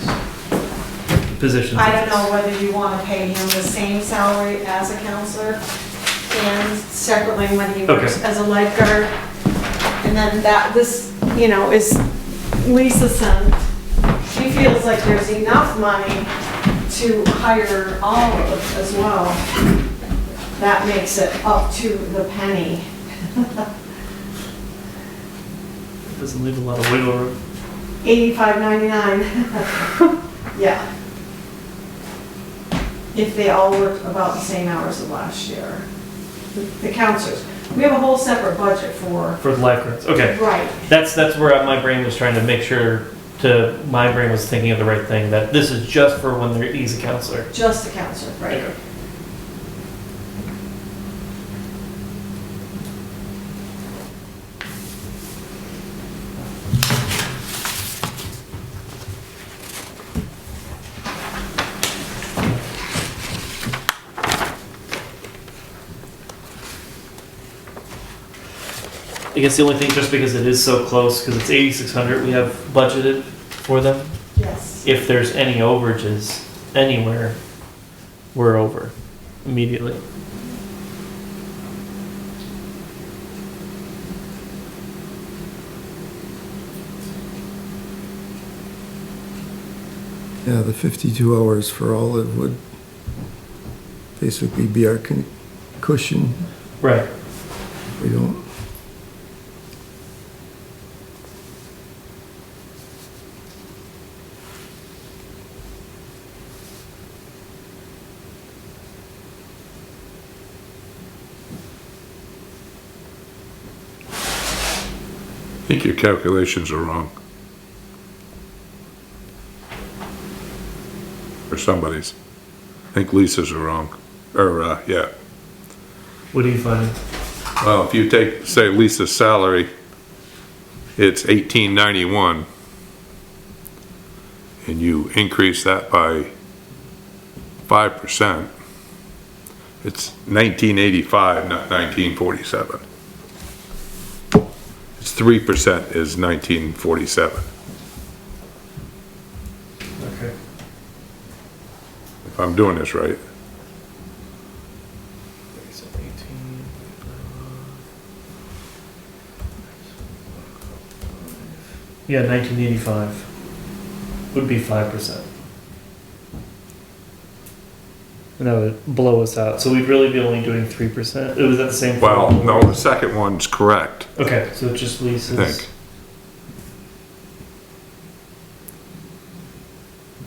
positions. I don't know whether you wanna pay him the same salary as a counselor and separately when he works Okay. as a lifeguard. And then this, is Lisa sent. She feels like there's enough money to hire Olive as well. That makes it up to the penny. Doesn't leave a lot of wiggle room. $85.99. Yeah. If they all worked about the same hours of last year. The counselors. We have a whole separate budget for, For the lifeguards. Okay. right, That's where my brain was trying to make sure my brain was thinking of the right thing, that this is just for when he's a counselor. just the counselor, right? Okay. I guess the only thing, just because it is so close, because it's 8,600, we have budgeted for them. Yes. If there's any overages anywhere, we're over immediately. yeah, the 52 hours for Olive would basically be our cushion. Right. We don't, I think your calculations are wrong. Or somebody's. I think Lisa's are wrong. Or, yeah. What do you find? Well, if you take, say, Lisa's salary, it's $18.91, and you increase that by 5%, it's $19.85, not $19.47. It's 3% is $19.47, Okay. if I'm doing this right. Yeah, 1985 would be 5%. And that would blow us out. So we'd really be only doing 3%. It was at the same. Well, no, the second one's correct, Okay, so it's just I Lisa's. think.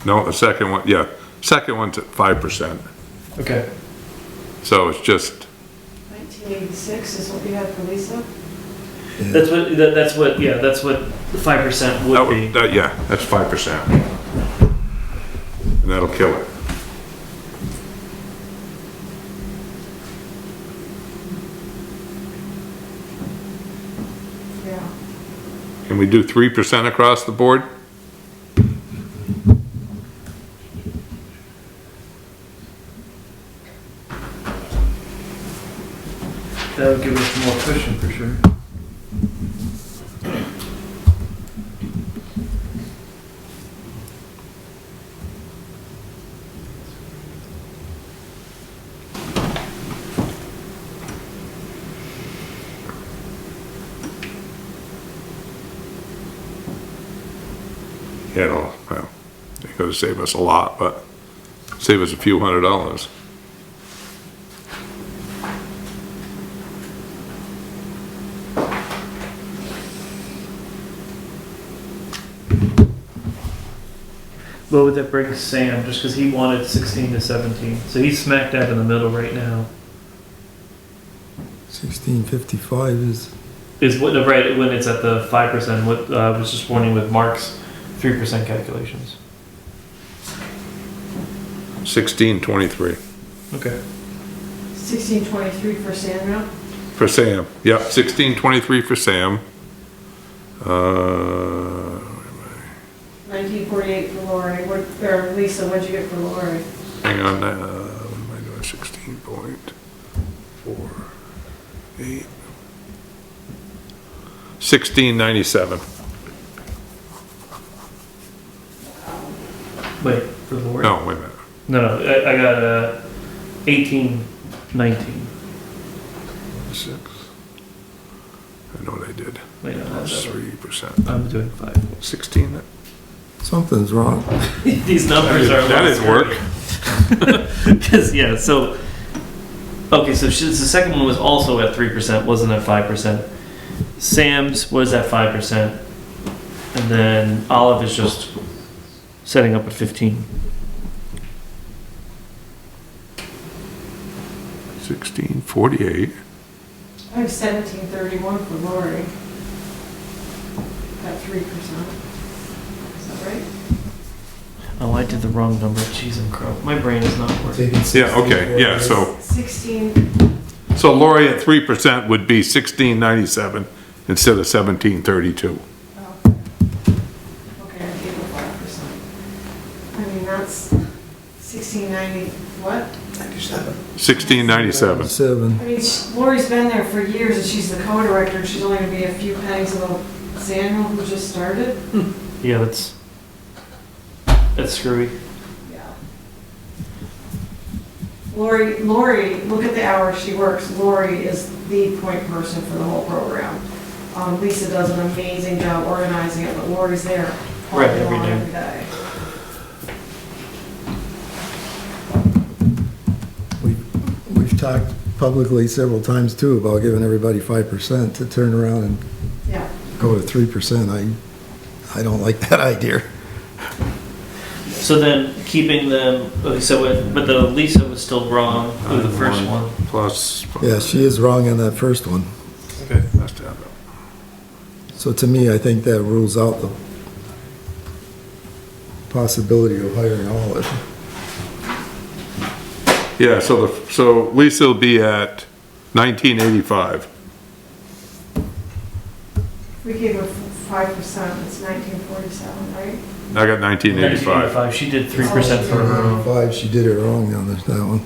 No, the second one, yeah, second one's at 5%, Okay. so it's just, 1986 is what we had for Lisa? That's what that's what the 5% would be. yeah, that's 5%. And that'll kill it. Yeah. Can we do 3% across the board? That would give us more cushion for sure. well, it could save us a lot, but save us a few $100s. What would that bring Sam, just because he wanted 16 to 17? So he's smack dab in the middle right now. 1655 Is what, right, when it's at the 5%, what, I was just warning with Mark's 3% calculations. 1623 Okay. 1623 for Sandra. for Sam. Yep, 1623 for Sam. 1948 for Lori. What, or Lisa, what'd you get for Lori? Hang on, what am I doing? 16.48. 1697. Wait, for Lori? No, wait a minute. No, I got 1819. 6. I know what I did. Wait, no, That's that's 3%. I'm doing 5. 16. Something's wrong. These numbers are. That didn't work. Because, yeah, so. Okay, so the second one was also at 3%, wasn't at 5%. Sam's was at 5%. And then Olive is just setting up at 15. 1648. I have 1731 for Lori. At 3%. Is that right? Oh, I did the wrong number. Jeez and crow. My brain is not working. Yeah, okay, yeah, so 16, Lori at 3% would be 1697 instead of 1732. oh. Okay, I gave her 5%. I mean, that's 1690, what? 1697. 7. I mean, Lori's been there for years and she's the co-director and she's only gonna be a few pennies above Samuel who just started. Yeah, that's screwy. Yeah. Lori, look at the hours she works. Lori is the point person for the whole program. Lisa does an amazing job organizing it, but Lori's there all Right, day every long, day. every day. We've talked publicly several times too about giving everybody 5% to turn around and Yeah. go to 3%. I don't like that idea. So then keeping them, okay, so but the Lisa was still wrong with the first one. Plus. Yeah, she is wrong on that first one. Okay, that's that. So to me, I think that rules out the possibility of hiring Olive. Yeah, so Lisa will be at 1985. If we gave her 5%, it's 1947, right? I got 1985. 1985. She did 3% for her own. 5, she did it wrong on that one.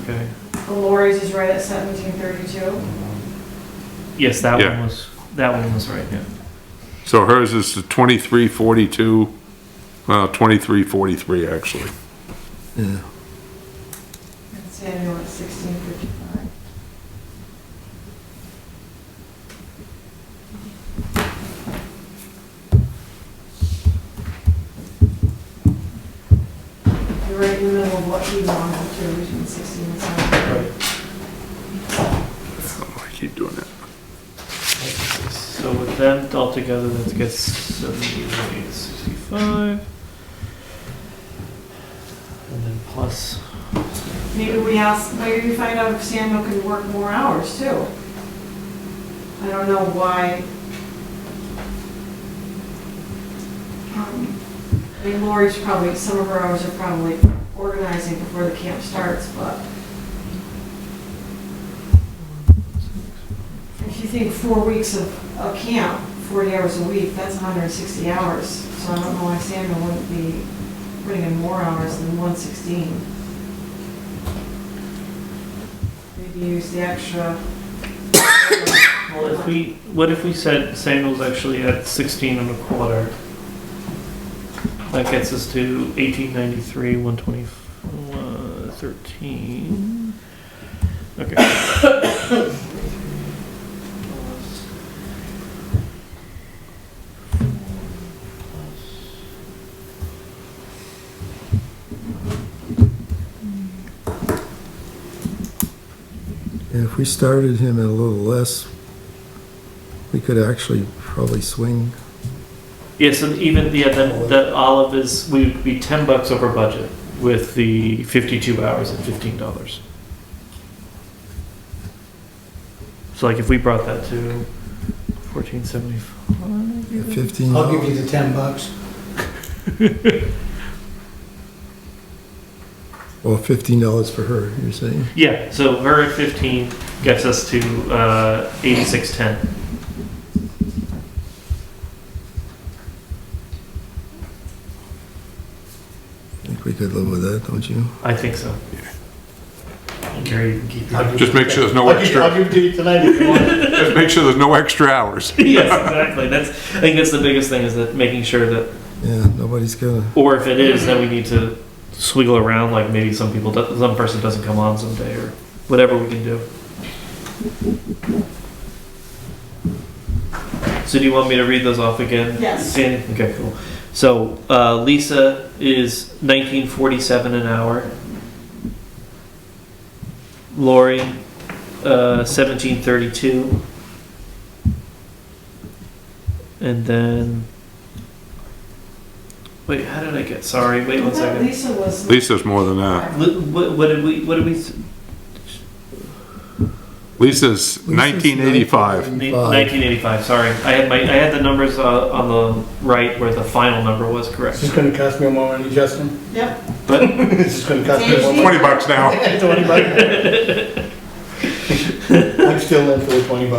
Okay. Okay. The Lori's is right at 1732. Yes, that Yeah. one was right. Yeah. So hers is the 2342, 2343 actually. Yeah. And Samuel at 1655. You're right in the middle of what he wanted to, between 16 and 17. Right. I keep doing that. So with them all together, that gets 78, 65. And then plus. Maybe we find out if Samuel can work more hours too. I don't know why. I mean, Lori's probably, some of her hours are probably organizing before the camp starts, but if you think 4 weeks of camp, 40 hours a week, that's 160 hours. So I don't know why Samuel wouldn't be putting in more hours than 116. Maybe use the extra. Well, what if we said Samuel's actually at 16 and a quarter? That gets us to 1893, 13. Okay. And if we started him at a little less, we could actually probably swing. Yes, and even, yeah, that Olive is, we would be $10 over budget with the 52 hours at $15. So like if we brought that to 1475. 15. I'll give you the $10. Well, $15 for her, you're saying? Yeah, so her at 15 gets us to 8610. I think we could live with that, don't you? I think so. Gary, you can keep I'll give Just you make sure there's no I'll give- extra. I'll give it to you tonight if you want. Just make sure there's no extra hours. Yes, exactly. I think that's the biggest thing, is that making sure that, Yeah, nobody's gonna, or if it is, then we need to swiggle around, like maybe some person doesn't come on someday, or whatever we can do. So do you want me to read those off again? Yes. Sandy? Okay, cool. So Lisa is $19.47 an hour. Lori, $17.32. And then, wait, how did I get? Sorry, wait I one thought second. Lisa was. Lisa's more than that. What did we? Lisa's 1985. 1985. Sorry, I had the numbers on the right where the final number was correct. This is gonna cost me more money, Justin. Yep. But This is gonna cost me more money. $20 now. $20. I'm still in for the $20.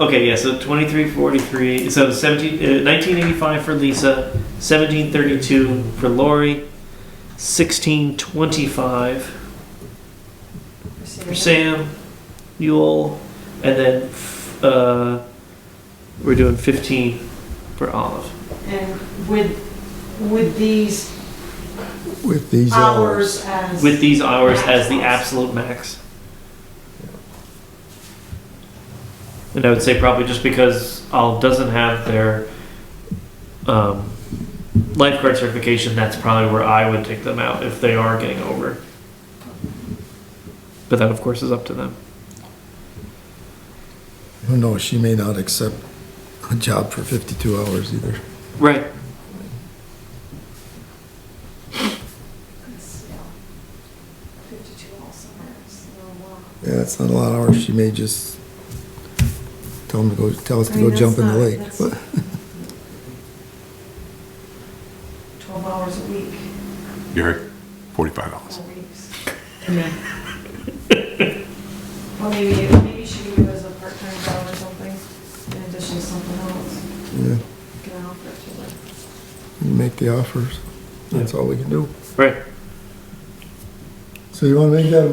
okay, yeah. So 2343. So 1985 for Lisa, 1732 for Lori, 1625 for Sam, Yule, and then we're doing 15 for Olive. And with these with these hours hours. as. With these hours as the absolute max. And I would say probably just because Olive doesn't have their lifeguard certification, that's probably where I would take them out if they are getting over. But that, of course, is up to them. Who knows, she may not accept a job for 52 hours either. Right. Yeah. 52 all summer, it's a little long. Yeah, it's not a lot of hours. She may just tell us to go jump in the lake. But 12 hours a week, You heard? $45. 4 weeks. Yeah. Well, maybe she could do it as a part-time job or something, in addition to something else. yeah, Get an offer to her. you make the offers. That's all we can do. Right. So you want to make that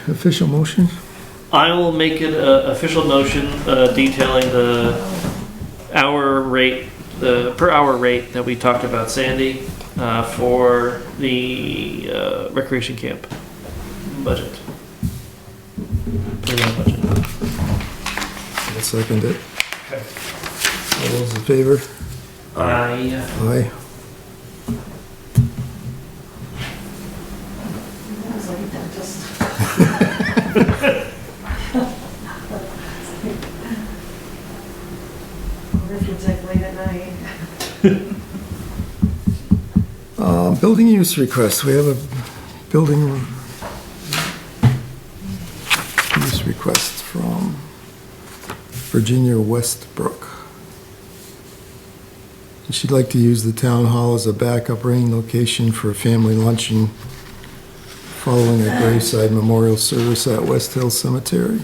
official motion? I will make it an official motion detailing the hour rate, the per hour rate that we talked about, Sandy, for the recreation camp budget. For that budget. I'll second it. Okay. All those in favor? Aye. Aye. That was like a dentist. Arithmetic late at night. Building use request. We have a building use request from Virginia Westbrook. And she'd like to use the town hall as a backup rain location for a family luncheon following a graveside memorial service at West Hill Cemetery.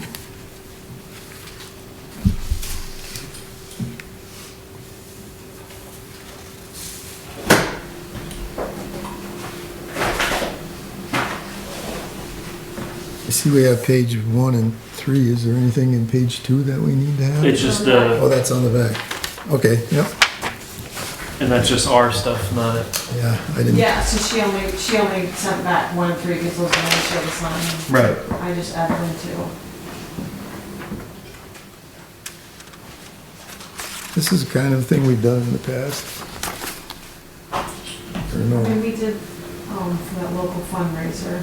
I see we have page 1 and 3. Is there anything in page 2 that we need to have? It's just, Oh, that's on the back. Okay, yep. and that's just our stuff, not it. Yeah, I didn't. Yeah, so she only sent back 1 and 3 because those are the ones she had to sign. Right. I just added them too. This is the kind of thing we've done in the past. Or no? And we did, for that local fundraiser,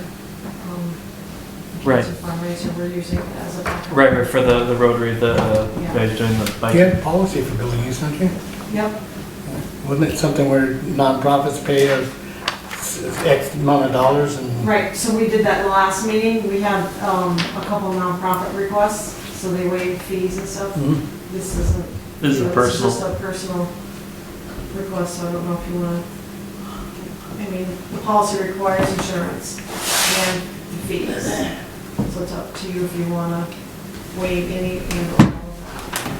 Right. cancer fundraiser, we're using it as a backup. Right, for the Rotary, the Yeah. guys doing the bike. You have policy for building use, don't you? Yep, Wasn't it something where nonprofits pay X amount of dollars and? right, so we did that in the last meeting, we had, a couple nonprofit requests, so they waived fees and stuff. Mhm. This isn't. This is a personal. It's just a personal request, so I don't know if you wanna, I mean, the policy requires insurance and the fees. So it's up to you if you wanna waive any and all of that.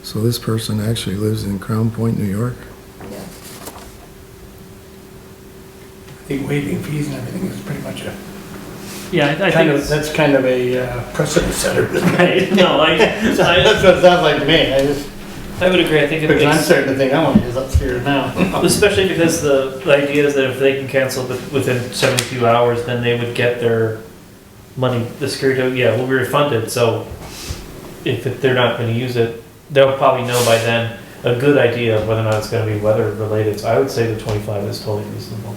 So this person actually lives in Crown Point, New York? Yeah. I think waiving fees and everything is pretty much a, Yeah, I kind think of, it's, that's kind of a precedent setter. right, no, That's what it sounds like to me. I would agree, I think it Because I'm makes, starting to think I want to use upstairs now. especially because the idea is that if they can cancel within 72 hours, then they would get their money, the security, yeah, will be refunded, so if they're not gonna use it, they'll probably know by then a good idea of whether or not it's gonna be weather related, so I would say the 25 is totally reasonable.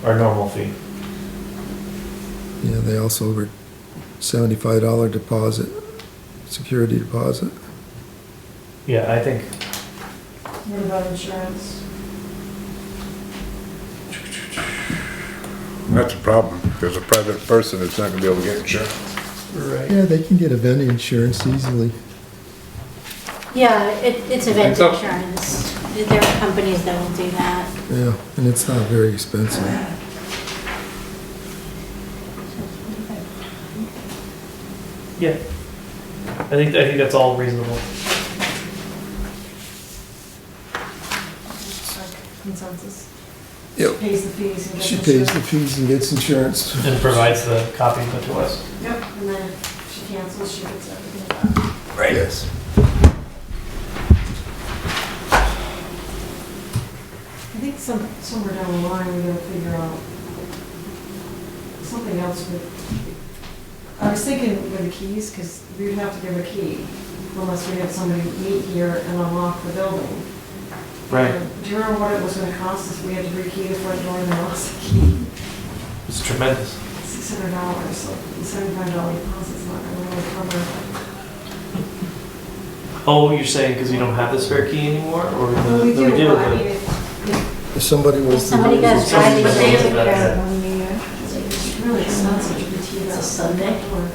Our normal fee. Yeah, they also were $75 deposit, security deposit. Yeah, I think, What about insurance? That's a problem. There's a private person that's not gonna be able to get insurance. right. Yeah, they can get event insurance easily. Yeah, it's event so. insurance. There are companies that will do that. Yeah, and it's not very expensive. Yeah. I think that's all reasonable. It's like consensus. Yep. Pays the fees and gets She pays the insurance. fees and gets insurance. And provides the copy to us. Yep, and then if she cancels, she gets everything back. Right. Yes. I think somewhere down the line, we gotta figure out something else with, I was thinking with the keys, because we'd have to give a key unless we had somebody meet here and unlock the building. Right. Do you remember what it was gonna cost us if we had to rekey the front door and lost the key? It's tremendous. $600, so the $75 deposit's not gonna really cover. Oh, you're saying because we don't have the spare key anymore, or Well, we do, but I but- mean, if If somebody If was to somebody use does it- drive Somebody these does days, that. it's really expensive to rekey that. It's a Sunday? door.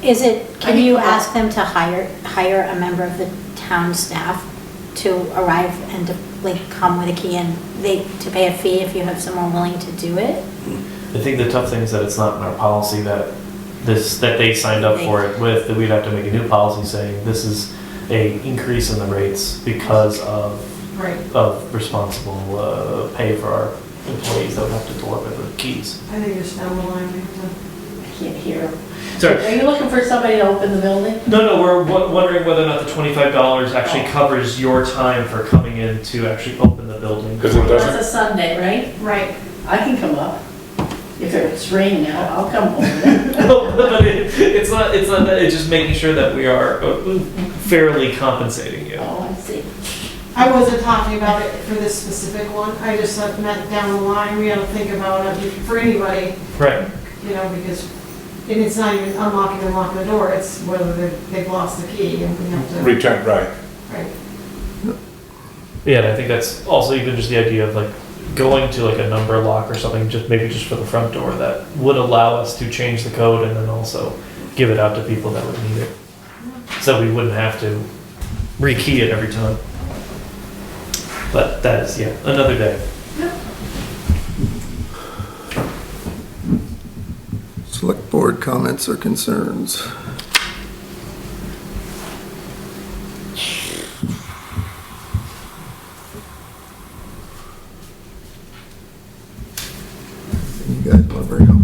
is it, can you ask them to hire a member of the town staff to arrive and to like come with a key and to pay a fee if you have someone willing to do it? I think the tough thing is that it's not in our policy that they signed up for it with, that we'd have to make a new policy saying this is a increase in the rates because of Right, responsible pay for our employees that would have to deliver the keys. I think just down the line, we have to. I can't hear. Sorry. Are you looking for somebody to open the building? No, we're wondering whether or not the $25 actually covers your time for coming in to actually open the building. Because it doesn't. That's a Sunday, right? Right, I can come up. If it's raining out, I'll come over. No, but it's not that, it's just making sure that we are fairly compensating you. Oh, I see. I wasn't talking about it for this specific one, I just meant down the line, we gotta think about it for anybody, Right. you know, because, and it's not even unlocking and locking the door, it's whether they've lost the key and we have to. Return, right. Right, Yeah, and I think that's also even just the idea of like going to like a number lock or something, just maybe just for the front door, that would allow us to change the code and then also give it out to people that would need it. So we wouldn't have to rekey it every time. But that is, yeah, another day. Select board comments or concerns? You guys want to bring up?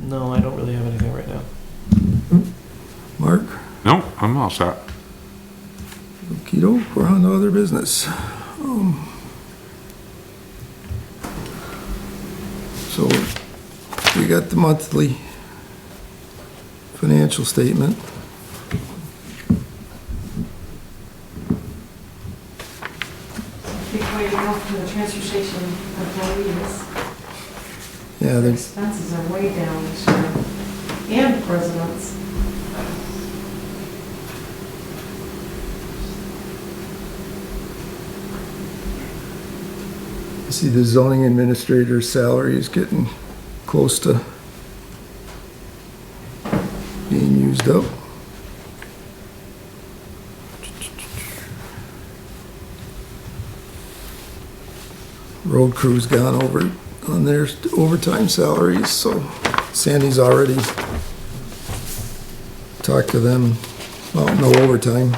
No, I don't really have anything right now. Mark? No, I'm all set. Okey-doke, we're on to other business. So, we got the monthly financial statement. off for the transfer station employees. Yeah, The there's, expenses are way down this year. And residents. I see the zoning administrator's salary is getting close to being used up. Road crew's gone over on their overtime salaries, so Sandy's already talked to them about no overtime.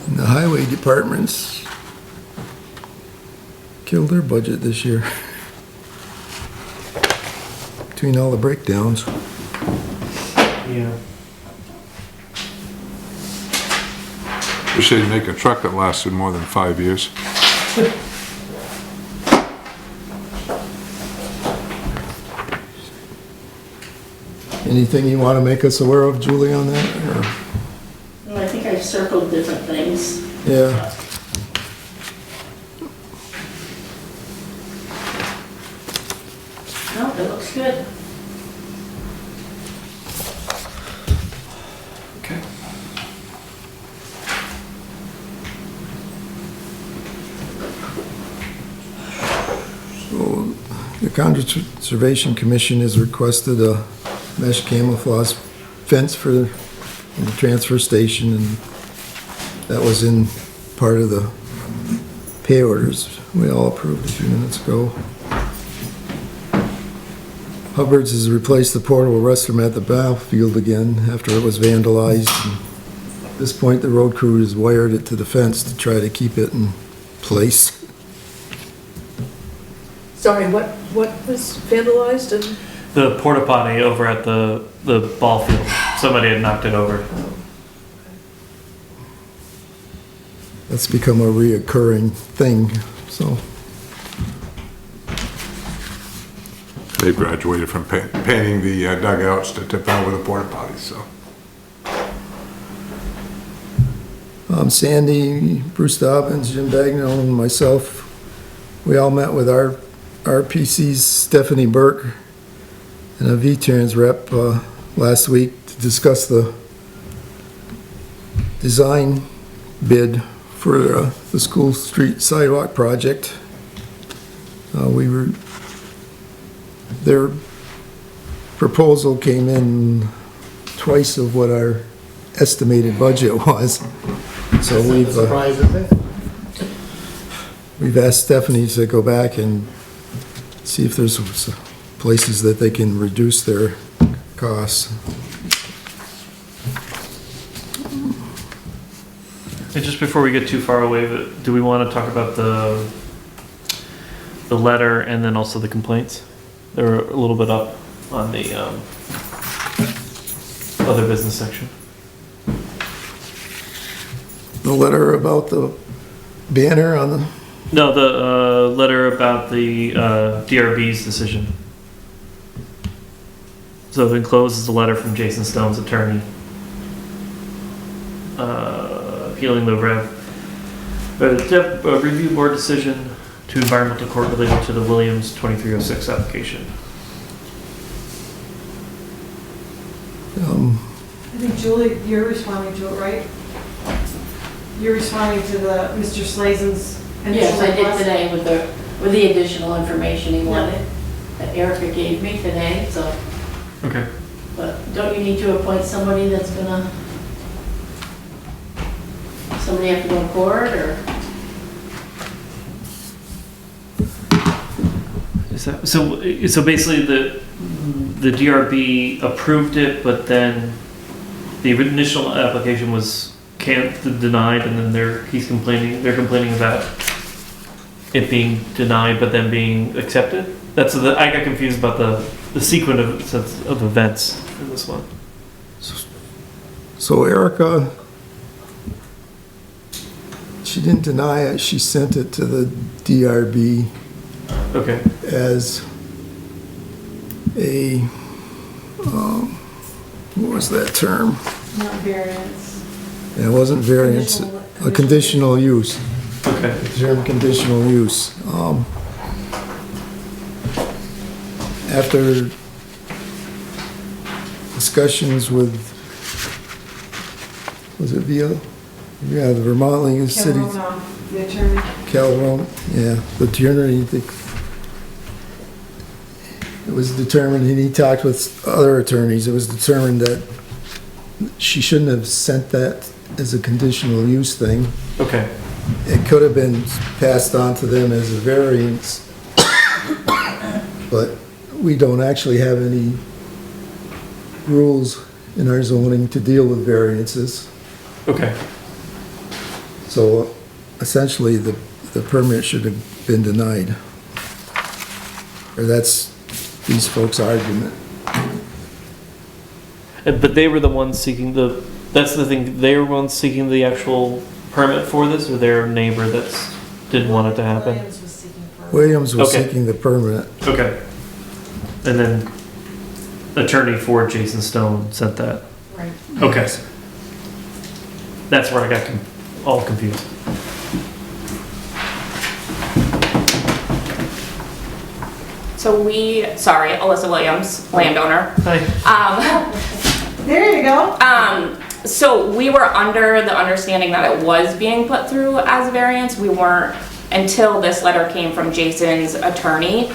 And the highway departments killed their budget this year. Between all the breakdowns. Yeah. Wish they'd make a truck that lasted more than 5 years. Anything you want to make us aware of, Julie, on that? Or- Well, I think I've circled different things. Yeah, No, it looks good. Okay. so the Conservation Commission has requested a mesh camouflage fence for the transfer station, and that was in part of the pay orders we all approved a few minutes ago. Hubbard's has replaced the portable restroom at the battlefield again after it was vandalized. At this point, the road crew has wired it to the fence to try to keep it in place. Sorry, what was vandalized and? The porta potty over at the ball field. Somebody had knocked it over. That's become a reoccurring thing, so. They graduated from painting the dugouts to tip out with the porta potties, so. Sandy, Bruce Dobbins, Jim Bagnell, and myself, we all met with our RPC's Stephanie Burke and a V-Trans rep last week to discuss the design bid for the school street sidewalk project. Their proposal came in twice of what our estimated budget was. So we've asked Stephanie to go back and see if there's places that they can reduce their costs. And just before we get too far away, do we want to talk about the letter and then also the complaints? They're a little bit up on the other business section. The letter about the banner on the, No, the letter about the DRB's decision. So enclosed is a letter from Jason Stone's attorney appealing the review board decision to environmental court related to the Williams 2306 application. I think Julie, you're responding to it, right? You're responding to the Mr. Slazen's initial Yes, I did request? today with the additional information he wanted that Erica gave me today, so. Okay. But don't you need to appoint somebody that's gonna, somebody have to go to court, or? Is that, so basically the DRB approved it, but then the initial application was denied, and then they're complaining about it being denied but then being accepted. I got confused about the sequence of events in this one. so Erica, she didn't deny it, she sent it to the DRB Okay. as a, what was that term? Not variance. It wasn't variance, a conditional use. Okay. Term conditional use. After discussions with, was it yeah, the Vermont League of Cities, Calhoun, the attorney. Calhoun, yeah, the attorney, it was determined, and he talked with other attorneys, it was determined that she shouldn't have sent that as a conditional use thing. Okay. It could have been passed on to them as a variance, but we don't actually have any rules in our zoning to deal with variances. Okay. So essentially, the permit should have been denied. Or that's these folks' argument. But they were the ones seeking that's the thing, they were the ones seeking the actual permit for this, or their neighbor didn't want it to happen? Williams was seeking for. Williams was Okay. seeking the permit. Okay. And then attorney for Jason Stone sent that. Right. Okay. That's where I got all confused. So sorry, Alyssa Williams, landowner. Hi. There you go. So we were under the understanding that it was being put through as a variance. We weren't, until this letter came from Jason's attorney,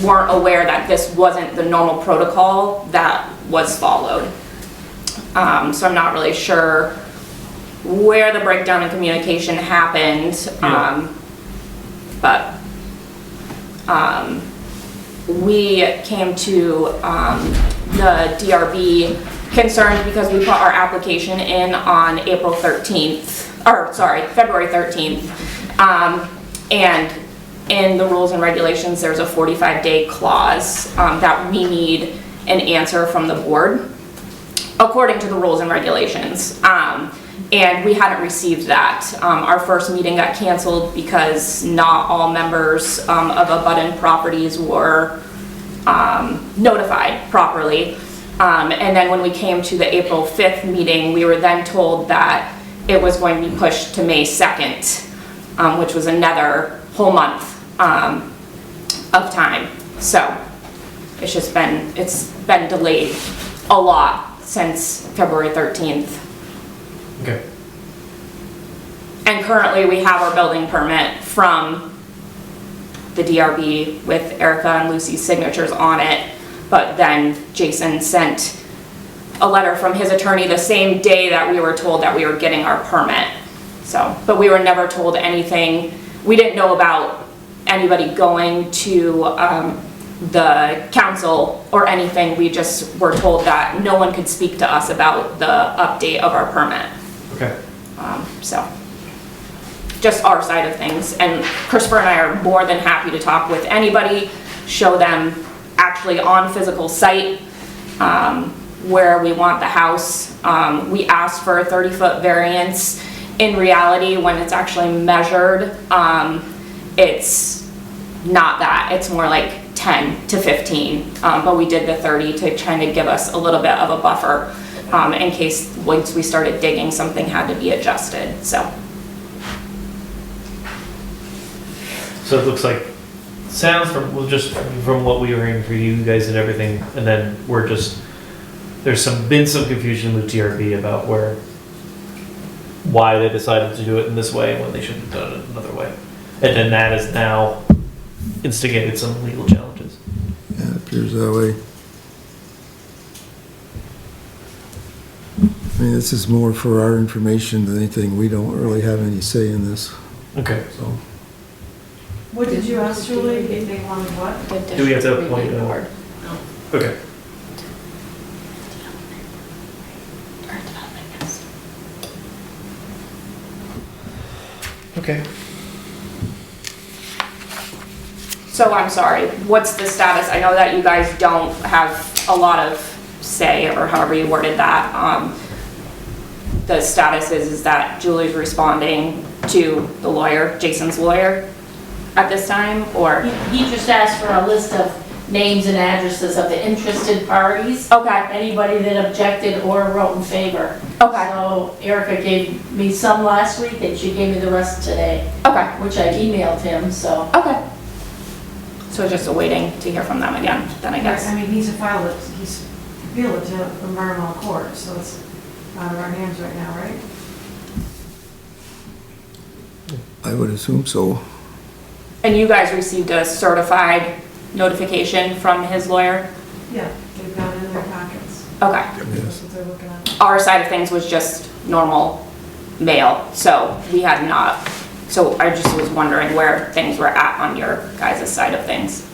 weren't aware that this wasn't the normal protocol that was followed. So I'm not really sure where the breakdown in communication happened, but we came to the DRB concerned because we put our application in on February 13th. And in the rules and regulations, there's a 45-day clause that we need an answer from the board according to the rules and regulations. And we hadn't received that. Our first meeting got canceled because not all members of abutting properties were notified properly. And then when we came to the April 5th meeting, we were then told that it was going to be pushed to May 2nd, which was another whole month of time. So it's been delayed a lot since February 13th. Okay. And currently we have our building permit from the DRB with Erica and Lucy's signatures on it, but then Jason sent a letter from his attorney the same day that we were told that we were getting our permit. So, but we were never told anything. We didn't know about anybody going to the council or anything. We just were told that no one could speak to us about the update of our permit. Okay. So, just our side of things. And Christopher and I are more than happy to talk with anybody, show them actually on physical site where we want the house. We asked for a 30-foot variance. In reality, when it's actually measured, it's not that. It's more like 10 to 15, but we did the 30 to kind of give us a little bit of a buffer in case once we started digging, something had to be adjusted. So it looks like, sounds from what we were hearing for you guys and everything, and then there's been some confusion with DRB about why they decided to do it in this way when they should have done it another way. And then that has now instigated some legal challenges. Yeah, it appears that way. I mean, this is more for our information than anything. We don't really have any say in this, Okay. so. What did you ask Julie, if they wanted what? Do we have to appoint a board? Okay. Okay. So I'm sorry, what's the status? I know that you guys don't have a lot of say, or however you worded that. The status is that Julie's responding to the lawyer, Jason's lawyer. at this time, or? He just asked for a list of names and addresses of the interested parties, Okay, anybody that objected or wrote in favor. okay, So Erica gave me some last week and she gave me the rest today, okay, which I emailed him, so. okay. So just waiting to hear from them again, then I I guess. mean, he's appealed it to environmental court, so it's out of our hands right now, right? I would assume so. And you guys received a certified notification from his lawyer? Yeah, they've got it in their packets. Okay. That's what they're looking at. Our side of things was just normal mail, so we had not, so I just was wondering where things were at on your guys' side of things.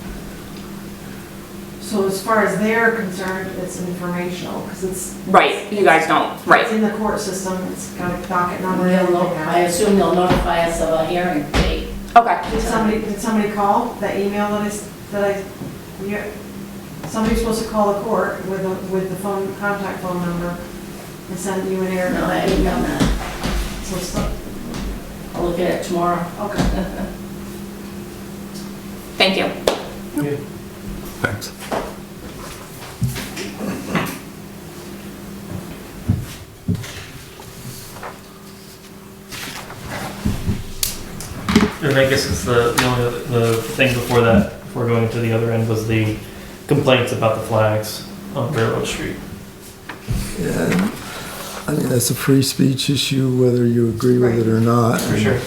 So as far as they're concerned, it's informational, because it's. Right, you guys don't, It's right, in the court system, it's got a docket number and They'll everything. I assume they'll notify us of a hearing date. okay. Did somebody call that email somebody's supposed to call the court with the phone, contact phone number and send you an error. No, I haven't done that. So, I'll look at it tomorrow. okay. Thank you. Thanks. And I guess it's the thing before that, before going to the other end, was the complaints about the flags on Railroad Street. Yeah, I mean, that's a free speech issue, whether you agree with it or not. For sure.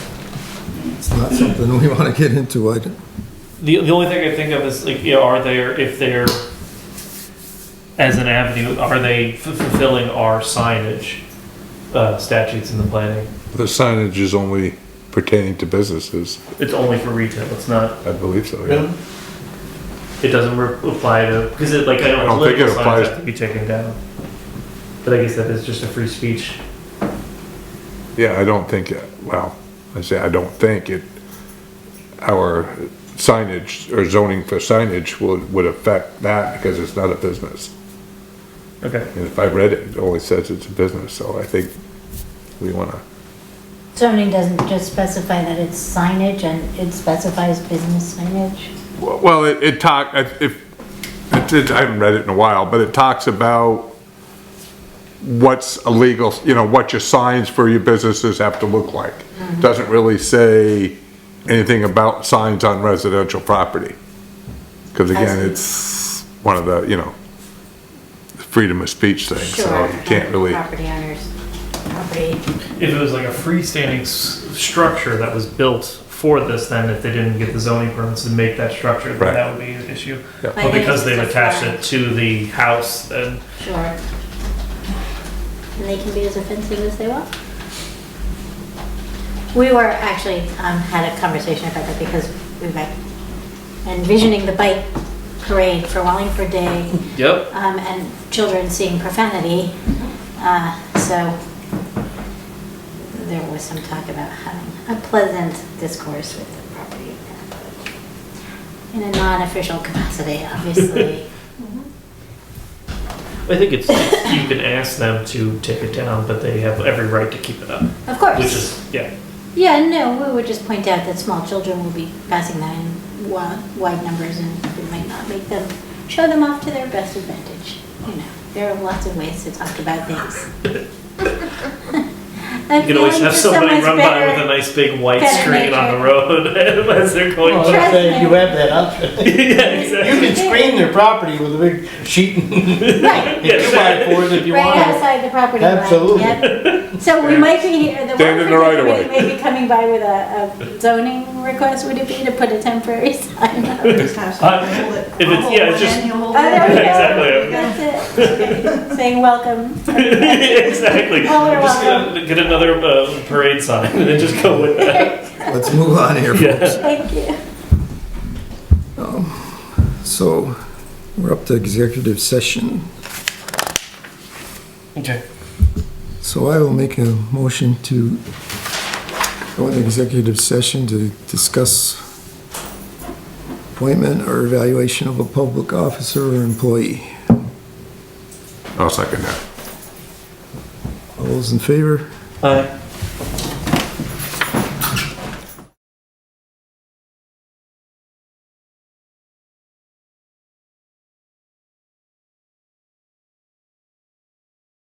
It's not something we want to get into. The only thing I think of is, like, you know, if they're, as an avenue, are they fulfilling our signage statutes in the planning? The signage is only pertaining to businesses. It's only for retail, it's not, I believe so, yeah. it doesn't apply to, because I I don't know think it political signs applies- have to be taken down. But I guess that is just a free speech. Yeah, I don't think, I don't think our signage or zoning for signage would affect that because it's not a business. Okay. And if I read it, it only says it's a business, so I think we wanna, Zoning doesn't just specify that it's signage, and it specifies business signage. well, I haven't read it in a while, but it talks about what's illegal, what your signs for your businesses have to look like. Doesn't really say anything about signs on residential property. Because again, it's one of the, freedom of speech things, so Sure, you can't really. Property owners, property. If it was like a freestanding structure that was built for this, then if they didn't get the zoning permits to make that structure, then Right. that would be an issue. Yeah. But because they've attached it to the house, then Sure. And they can be as offensive as they want. We were actually, had a conversation about that because we were envisioning the bike parade for Wallingford Day, yep. and children seeing profanity. So there was some talk about having a pleasant discourse with the property owner, but in a non-official capacity, obviously. I think it's you can ask them to take it down, but they have every right to keep it up. Of course. Which is, yeah. Yeah, no, we would just point out that small children will be passing that in wide numbers, and we might not make them, show them off to their best advantage. There are lots of ways to talk about things. You can always have somebody run by with a nice big white better screen on the nature. road as they're going. Well, Trust say me. you have that option. Yeah, exactly. You can screen their property with a big sheet and Right, Yes. 2x4s if you right want. outside the property line. Absolutely. Yep. So we might be here, the Stand in the Wallingford right of committee way. may be coming by with a zoning request. Would it be to put a temporary sign up? Just have somebody hold it. If it's- I'll hold yeah, it's one just- end, you hold Oh, the there other. we go. Exactly. That's it. Saying welcome. Exactly. Oh, we're Just welcome. get another parade sign and then just go with that. Let's move on here, Yeah. folks. Thank you. So, we're up to executive session. Okay. So I will make a motion to go into executive session to discuss appointment or evaluation of a public officer or employee. I'll second that. All those in favor? Aye.